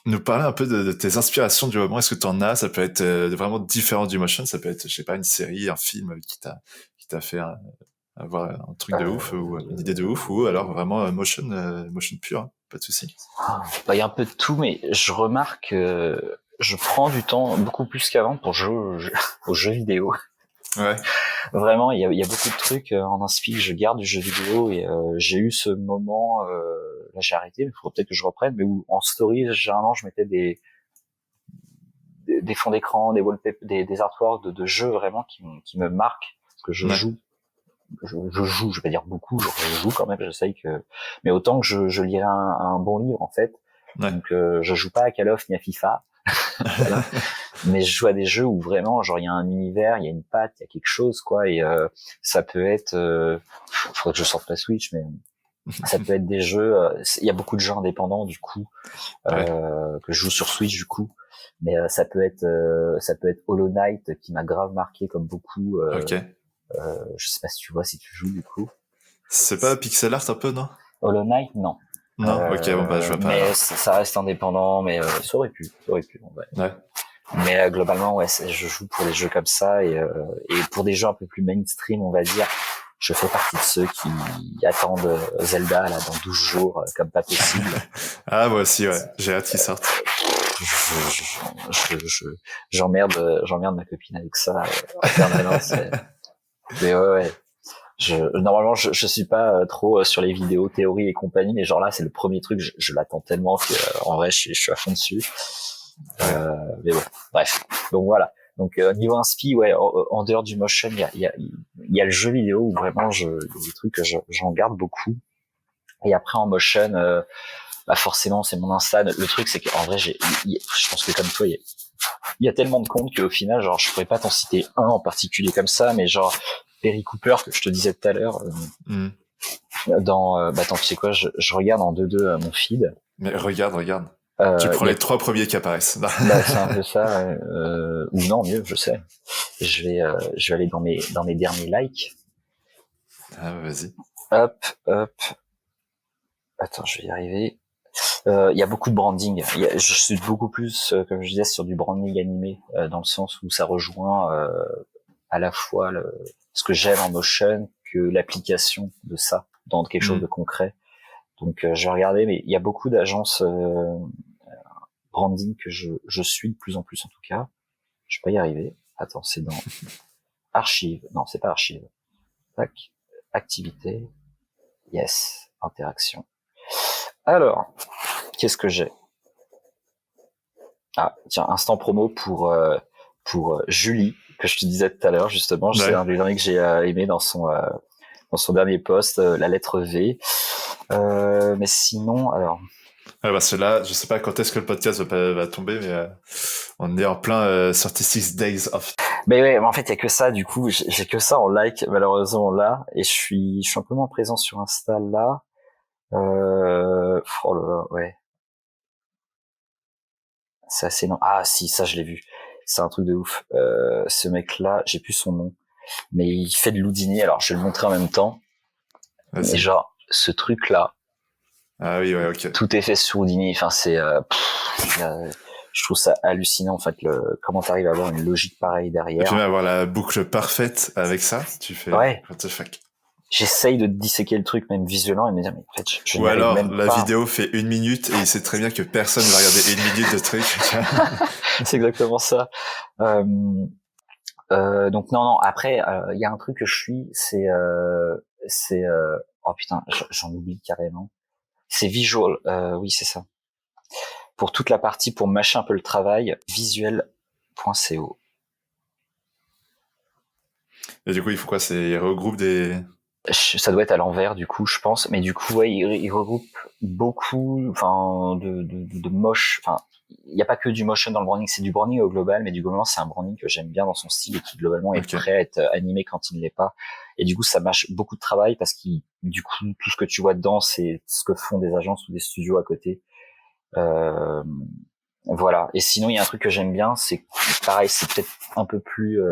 nous parler un peu de tes inspirations du moment? Est-ce que tu en as? Ça peut être vraiment différent du motion. Ça peut être, je sais pas, une série, un film qui t'a fait avoir un truc de ouf, ou une idée de ouf, ou alors vraiment motion pur, hein, pas de souci. Il y a un peu de tout, mais je remarque que je prends du temps beaucoup plus qu'avant pour jouer aux jeux vidéo. Ouais. Vraiment, il y a beaucoup de trucs en inspi que je garde du jeu vidéo, et j'ai eu ce moment, là j'ai arrêté, mais il faudrait peut-être que je reprenne, mais où en story, généralement, je mettais des fonds d'écran, des wallpapers, des artworks de jeux vraiment qui me marquent, parce que je joue. Je vais pas dire beaucoup, je joue quand même, j'essaye mais autant que je lirai un bon livre, en fait. Ouais. Donc, je joue pas à Call of ni à FIFA. Voilà. Mais je joue à des jeux où vraiment, genre, il y a un univers, il y a une patte, il y a quelque chose, quoi, et ça peut être, faudrait que je sorte la Switch, mais ça peut être des jeux, il y a beaucoup de jeux indépendants, du coup, que je joue sur Switch, du coup, mais ça peut être Hollow Knight, qui m'a grave marqué, comme beaucoup, Je sais pas si tu vois, si tu joues du coup. C'est pas pixel art un peu, non? Hollow Knight, non. Non, ok, bon bah je vois pas. Mais ça reste indépendant, mais ça aurait pu. Ouais. Mais globalement, ouais, je joue pour des jeux comme ça et pour des jeux un peu plus mainstream, on va dire. Je fais partie de ceux qui attendent Zelda là dans 12 jours comme pas possible. Ah moi aussi, ouais. J'ai hâte qu'il sorte. J'emmerde ma copine avec ça en permanence. Mais ouais. Normalement, je suis pas trop sur les vidéos théorie et compagnie, mais genre là, c'est le premier truc. Je l'attends tellement que en vrai, je suis à fond dessus. Mais bon, bref. Donc voilà. Donc niveau inspi, ouais, en dehors du motion, il y a le jeu vidéo où vraiment il y a des trucs que j'en garde beaucoup. Et après en motion, bah forcément c'est mon Insta. Le truc c'est qu'en vrai, je pense que comme toi, il y a tellement de comptes qu'au final, genre je pourrais pas t'en citer un en particulier comme ça, mais genre Perry Cooper que je te disais tout à l'heure. Attends, tu sais quoi, je regarde en 2-2 mon feed. Mais regarde. Tu prends les 3 premiers qui apparaissent. Bah, c'est un peu ça, ou non, mieux, je sais. Je vais aller dans mes derniers likes. Ah, vas-y. Hop. Attends, je vais y arriver. Il y a beaucoup de branding. Je suis beaucoup plus, comme je disais, sur du branding animé, dans le sens où ça rejoint à la fois ce que j'aime en motion que l'application de ça dans quelque chose de concret. Donc, je vais regarder, mais il y a beaucoup d'agences branding que je suis de plus en plus en tout cas. Je vais pas y arriver. Attends, c'est dans archive. Non, c'est pas archive. Tac. Activité. Yes. Interaction. Alors, qu'est-ce que j'ai? Ah, tiens, instant promo pour Julie, que je te disais tout à l'heure, justement. Ouais. C'est un des derniers que j'ai aimé dans son dernier post, la lettre V. Mais sinon, alors... Ouais, parce que là, je sais pas quand est-ce que le podcast va tomber, mais on est en plein 36 Days of... Mais ouais, mais en fait, il y a que ça, du coup, j'ai que ça en like, malheureusement, là, et je suis un peu moins présent sur Insta, là. Oh là là, ouais. C'est assez non. Ah, si, ça, je l'ai vu. C'est un truc de ouf. Ce mec-là, j'ai plus son nom, mais il fait de l'Houdini, alors je vais le montrer en même temps. Ah, mais genre, ce truc-là. Ah oui, ouais, ok. Tout est fait sur Houdini, enfin, c'est, je trouve ça hallucinant, en fait, comment t'arrives à avoir une logique pareille derrière. Et puis même avoir la boucle parfaite avec ça, tu fais, ouais. What the fuck. J'essaye de disséquer le truc, même visuellement, et me dire, mais en fait, je ou alors, la vidéo fait 1 minute, et il sait très bien que personne va regarder 1 minute de truc. C'est exactement ça. Donc non, après, il y a un truc que je suis, c'est, oh putain, j'en oublie carrément. C'est visual, oui, c'est ça. Pour toute la partie, pour mâcher un peu le travail, visuel.co. Et du coup, il faut quoi? Il regroupe des... Ça doit être à l'envers, du coup, je pense. Mais du coup, ouais, il regroupe beaucoup, enfin, de moche, enfin, il n'y a pas que du motion dans le branding, c'est du branding au global, mais du globalement, c'est un branding que j'aime bien dans son style et qui globalement est prêt à être animé quand il ne l'est pas. Et du coup, ça mâche beaucoup de travail parce que du coup, tout ce que tu vois dedans, c'est ce que font des agences ou des studios à côté. Voilà. Et sinon, il y a un truc que j'aime bien, c'est pareil, c'est peut-être un peu plus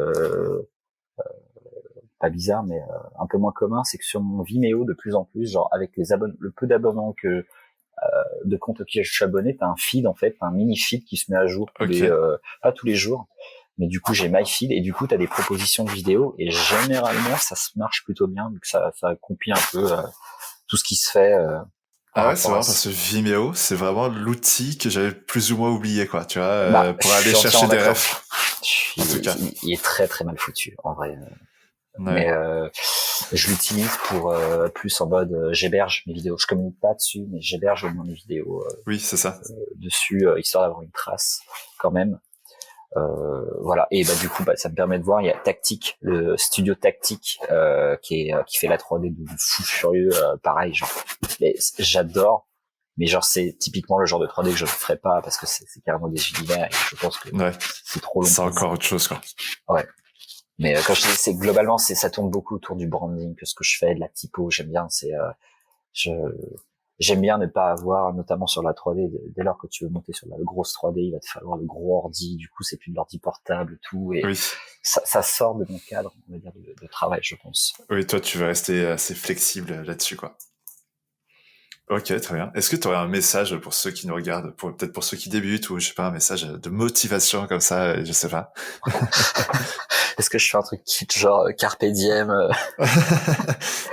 pas bizarre, mais un peu moins commun, c'est que sur mon Vimeo, de plus en plus, genre avec le peu d'abonnements que de comptes auxquels je suis abonné, t'as un feed en fait, un mini feed qui se met à jour pas tous les jours, mais du coup j'ai my feed et du coup t'as des propositions de vidéos et généralement ça se marche plutôt bien, vu que ça compile un peu tout ce qui se fait. Ah ouais, c'est vrai, parce que Vimeo, c'est vraiment l'outil que j'avais plus ou moins oublié, quoi, tu vois, pour aller chercher des refs. En tout cas. Il est très très mal foutu, en vrai. Ouais. Mais je l'utilise pour plus en mode j'héberge mes vidéos. Je communique pas dessus, mais j'héberge au moins mes vidéos. Oui, c'est ça. Dessus, histoire d'avoir une trace quand même. Voilà. Et bah du coup, ça me permet de voir. Il y a Tactique, le studio Tactique, qui fait la 3D de fou furieux. Pareil, genre, j'adore. Mais genre, c'est typiquement le genre de 3D que je ne ferais pas parce que c'est carrément des univers et je pense que c'est trop long. C'est encore autre chose, quoi. Ouais. Mais quand je dis, c'est globalement, ça tourne beaucoup autour du branding, que ce que je fais, de la typo, j'aime bien, J'aime bien ne pas avoir, notamment sur la 3D, dès lors que tu veux monter sur la grosse 3D, il va te falloir le gros ordi, du coup c'est plus de l'ordi portable, tout, et Oui. ça sort de mon cadre, on va dire, de travail, je pense. Oui, toi, tu veux rester assez flexible là-dessus, quoi. Ok, très bien. Est-ce que tu aurais un message pour ceux qui nous regardent, peut-être pour ceux qui débutent, ou je sais pas, un message de motivation comme ça, je sais pas. Est-ce que je fais un truc kitsch, genre carpe diem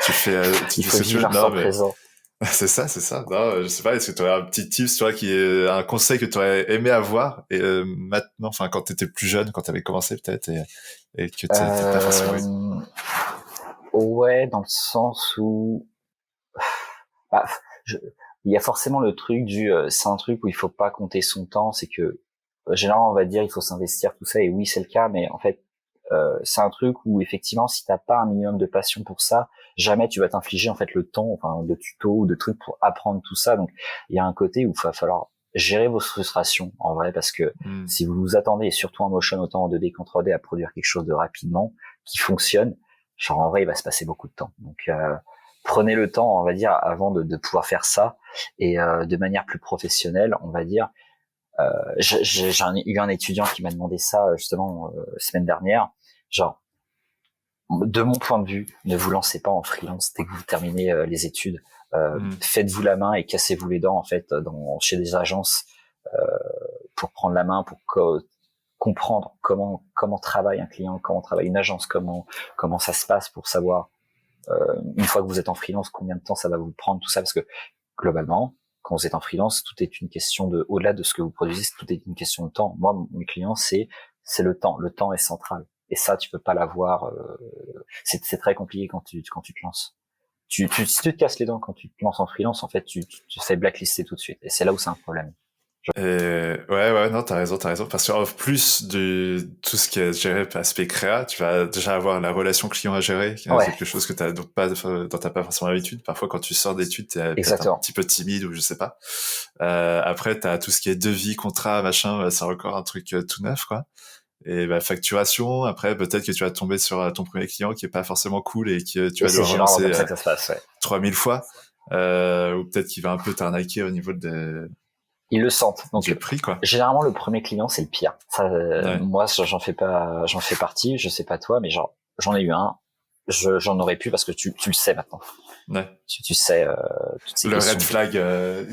Tu il dis faut ce que tu veux. vivre Non, l'instant mais présent. c'est ça, c'est ça. Non, je sais pas. Est-ce que tu aurais un petit tips, tu vois, qui est un conseil que tu aurais aimé avoir et maintenant, enfin, quand tu étais plus jeune, quand tu avais commencé peut-être, et que t'as pas forcément eu. Ouais, dans le sens où bah, il y a forcément le truc c'est un truc où il faut pas compter son temps, c'est que généralement on va dire il faut s'investir tout ça, et oui c'est le cas, mais en fait c'est un truc où effectivement si t'as pas un minimum de passion pour ça, jamais tu vas t'infliger en fait le temps, enfin de tutos ou de trucs pour apprendre tout ça. Donc il y a un côté où il va falloir gérer vos frustrations en vrai, parce que si vous vous attendez, et surtout en motion autant en 2D qu'en 3D, à produire quelque chose de rapidement qui fonctionne, genre en vrai il va se passer beaucoup de temps. Donc prenez le temps, on va dire, avant de pouvoir faire ça, et de manière plus professionnelle, on va dire. J'ai eu un étudiant qui m'a demandé ça justement semaine dernière. Genre, de mon point de vue, ne vous lancez pas en freelance dès que vous terminez les études. Faites-vous la main et cassez-vous les dents en fait chez des agences pour prendre la main, pour comprendre comment travaille un client, comment travaille une agence, comment ça se passe, pour savoir une fois que vous êtes en freelance combien de temps ça va vous prendre, tout ça, parce que globalement, quand vous êtes en freelance, tout est une question au-delà de ce que vous produisez, tout est une question de temps. Moi, mes clients, c'est le temps. Le temps est central. Et ça, tu peux pas l'avoir. C'est très compliqué quand tu te lances. Si tu te casses les dents quand tu te lances en freelance, en fait, tu fais blacklister tout de suite. Et c'est là où c'est un problème. Ouais, non, t'as raison, parce qu'en plus de tout ce qui est géré par aspect créa, tu vas déjà avoir la relation client à gérer, Ouais, quelque chose que t'as donc pas, dont t'as pas forcément l'habitude. Parfois, quand tu sors d'études, t'es peut-être un exactement. petit peu timide ou je sais pas. Après, t'as tout ce qui est devis, contrat, machin, c'est encore un truc tout neuf, quoi. Et bah, facturation, après, peut-être que tu vas tomber sur ton premier client qui est pas forcément cool et que tu Et vas c'est devoir généralement relancer comme ça que ça se passe, ouais. 3000 fois. Ou peut-être qu'il va un peu t'arnaquer au niveau Ils le sentent. du Donc, prix, quoi. généralement, le premier client, c'est le pire. Ça, Ouais. moi, j'en fais partie. Je sais pas toi, mais genre, j'en ai eu un. J'en aurais pu, parce que tu le sais maintenant. Ouais. Tu sais toutes ces Le red questions. flag.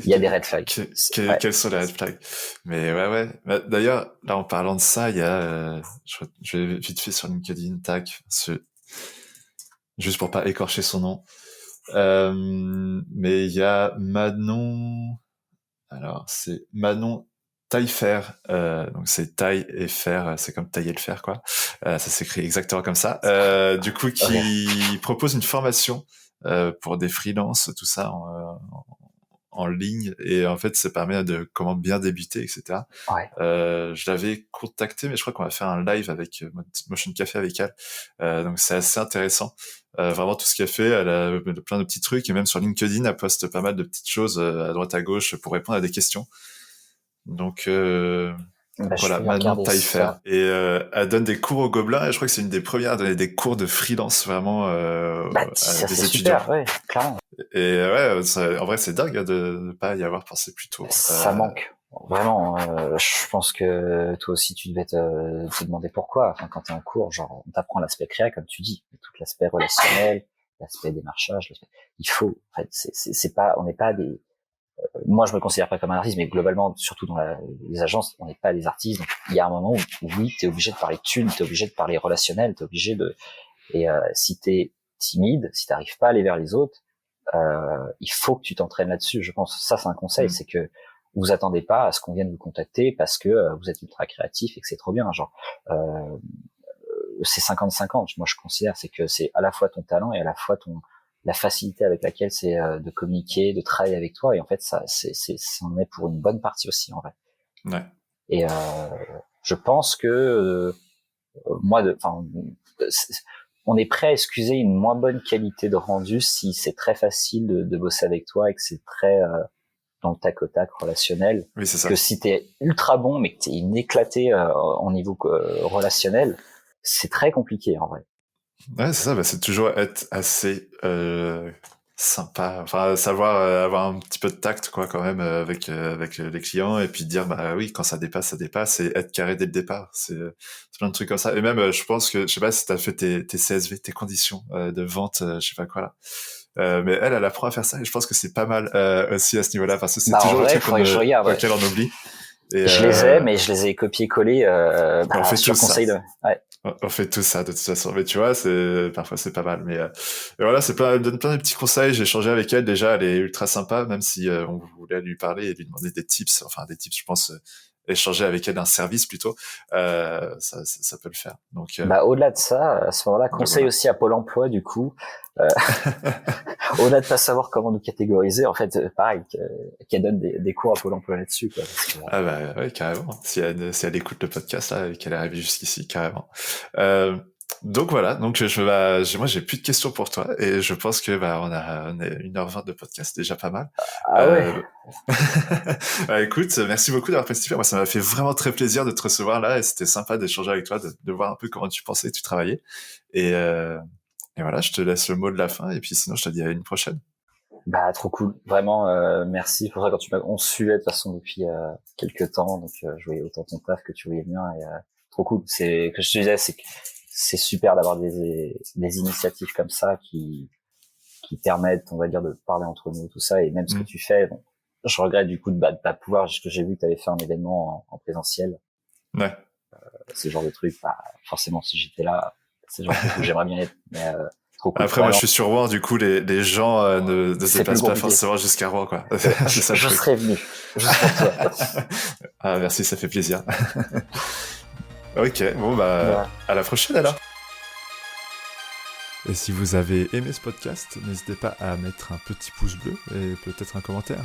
Il y a des red flags. Ouais. Quels sont les red flags? Mais ouais. Bah, d'ailleurs, là, en parlant de ça, il y a, je vais vite fait sur LinkedIn, tac, juste pour pas écorcher son nom. Mais il y a Manon. Alors, c'est Manon Taillefer. Donc c'est taille et fer, c'est comme tailler le fer, quoi. Ça s'écrit exactement comme ça. Du coup, Ok. qui propose une formation pour des freelances, tout ça en ligne, et en fait ça permet de comment bien débuter, etc. Ouais. Je l'avais contacté, mais je crois qu'on va faire un live avec Motion Café avec elle, donc c'est assez intéressant. Vraiment tout ce qu'elle fait, elle a plein de petits trucs, et même sur LinkedIn elle poste pas mal de petites choses à droite à gauche pour répondre à des questions. Donc Bah, je voilà, vais Manon regarder Taillefer. ça. Et elle donne des cours aux gobelins, et je crois que c'est une des premières à donner des cours de freelance vraiment Bah, à ça, c'est des étudiants. super, ouais, clairement. Et ouais, en vrai, c'est dingue de ne pas y avoir pensé plus tôt. Ça manque. Vraiment, je pense que toi aussi tu devais te demander pourquoi. Enfin, quand t'es en cours, genre, on t'apprend l'aspect créa, comme tu dis, mais tout l'aspect relationnel, l'aspect démarchage. Il faut, en fait, c'est pas, on n'est pas des. Moi, je me considère pas comme un artiste, mais globalement, surtout dans les agences, on n'est pas des artistes. Donc, il y a un moment où, oui, t'es obligé de parler thunes, t'es obligé de parler relationnel, t'es obligé de. Et si t'es timide, si t'arrives pas à aller vers les autres, il faut que tu t'entraînes là-dessus. Je pense, ça c'est un conseil, c'est que vous attendez pas à ce qu'on vienne vous contacter parce que vous êtes ultra créatif et que c'est trop bien. Genre, c'est 50-50. Moi, je considère, c'est que c'est à la fois ton talent et à la fois la facilité avec laquelle c'est de communiquer, de travailler avec toi. Et en fait, ça en est pour une bonne partie aussi, en vrai. Ouais. Et je pense que moi, on est prêt à excuser une moins bonne qualité de rendu si c'est très facile de bosser avec toi et que c'est très dans le tac au tac relationnel. Oui, c'est ça. Que si t'es ultra bon mais que t'es une éclatée en niveau relationnel, c'est très compliqué en vrai. Ouais, c'est ça. Bah, c'est toujours être assez sympa. Enfin, savoir avoir un petit peu de tact, quoi, quand même, avec les clients, et puis dire, bah oui, quand ça dépasse, et être carré dès le départ. C'est plein de trucs comme ça. Et même, je pense que, je sais pas si t'as fait tes CSV, tes conditions de vente, je sais pas quoi là. Mais elle apprend à faire ça, et je pense que c'est pas mal aussi à ce niveau-là, parce que c'est toujours le truc auquel on oublie. Et je les ai, mais je les ai copié-collé sur le conseil de. Ouais. On fait tout ça de toute façon, mais tu vois, parfois c'est pas mal. Mais et voilà, elle donne plein de petits conseils. J'ai échangé avec elle déjà, elle est ultra sympa, même si on voulait lui parler et lui demander des tips. Enfin, des tips, je pense. Échanger avec elle d'un service plutôt, ça peut le faire. Donc, au-delà de ça, à ce moment-là, conseil aussi à Pôle Emploi, du coup, au-delà de pas savoir comment nous catégoriser, en fait, pareil, qu'elle donne des cours à Pôle Emploi là-dessus, quoi. Ah bah ouais, carrément. Si elle écoute le podcast là et qu'elle est arrivée jusqu'ici, carrément. Donc voilà, donc moi j'ai plus de questions pour toi, et je pense que on est 1h20 de podcast, déjà pas mal. Ah ouais. Bah, écoute, merci beaucoup d'avoir participé. Moi, ça m'a fait vraiment très plaisir de te recevoir là, et c'était sympa d'échanger avec toi, de voir un peu comment tu pensais, tu travaillais. Et voilà, je te laisse le mot de la fin, et puis sinon je te dis à une prochaine. Bah trop cool, vraiment merci pour ça. On se suivait de toute façon depuis quelques temps, donc je voyais autant ton taf que tu voyais le mien, et trop cool. C'est que je te disais, c'est que c'est super d'avoir des initiatives comme ça qui permettent, on va dire, de parler entre nous, tout ça, et même ce que tu fais. Bon, je regrette du coup de pas pouvoir, parce que j'ai vu que tu avais fait un événement en présentiel. Ouais. Ce genre de truc, forcément si j'étais là, c'est genre de truc que j'aimerais bien être, mais trop cool. Après, moi, je suis sur Rouen, du coup, les gens ne se déplacent pas forcément jusqu'à Rouen, quoi. Je serais venu, juste pour toi. Ah, merci, ça fait plaisir. Ok, bon, bah, à la prochaine, alors. Et si vous avez aimé ce podcast, n'hésitez pas à mettre un petit pouce bleu et peut-être un commentaire.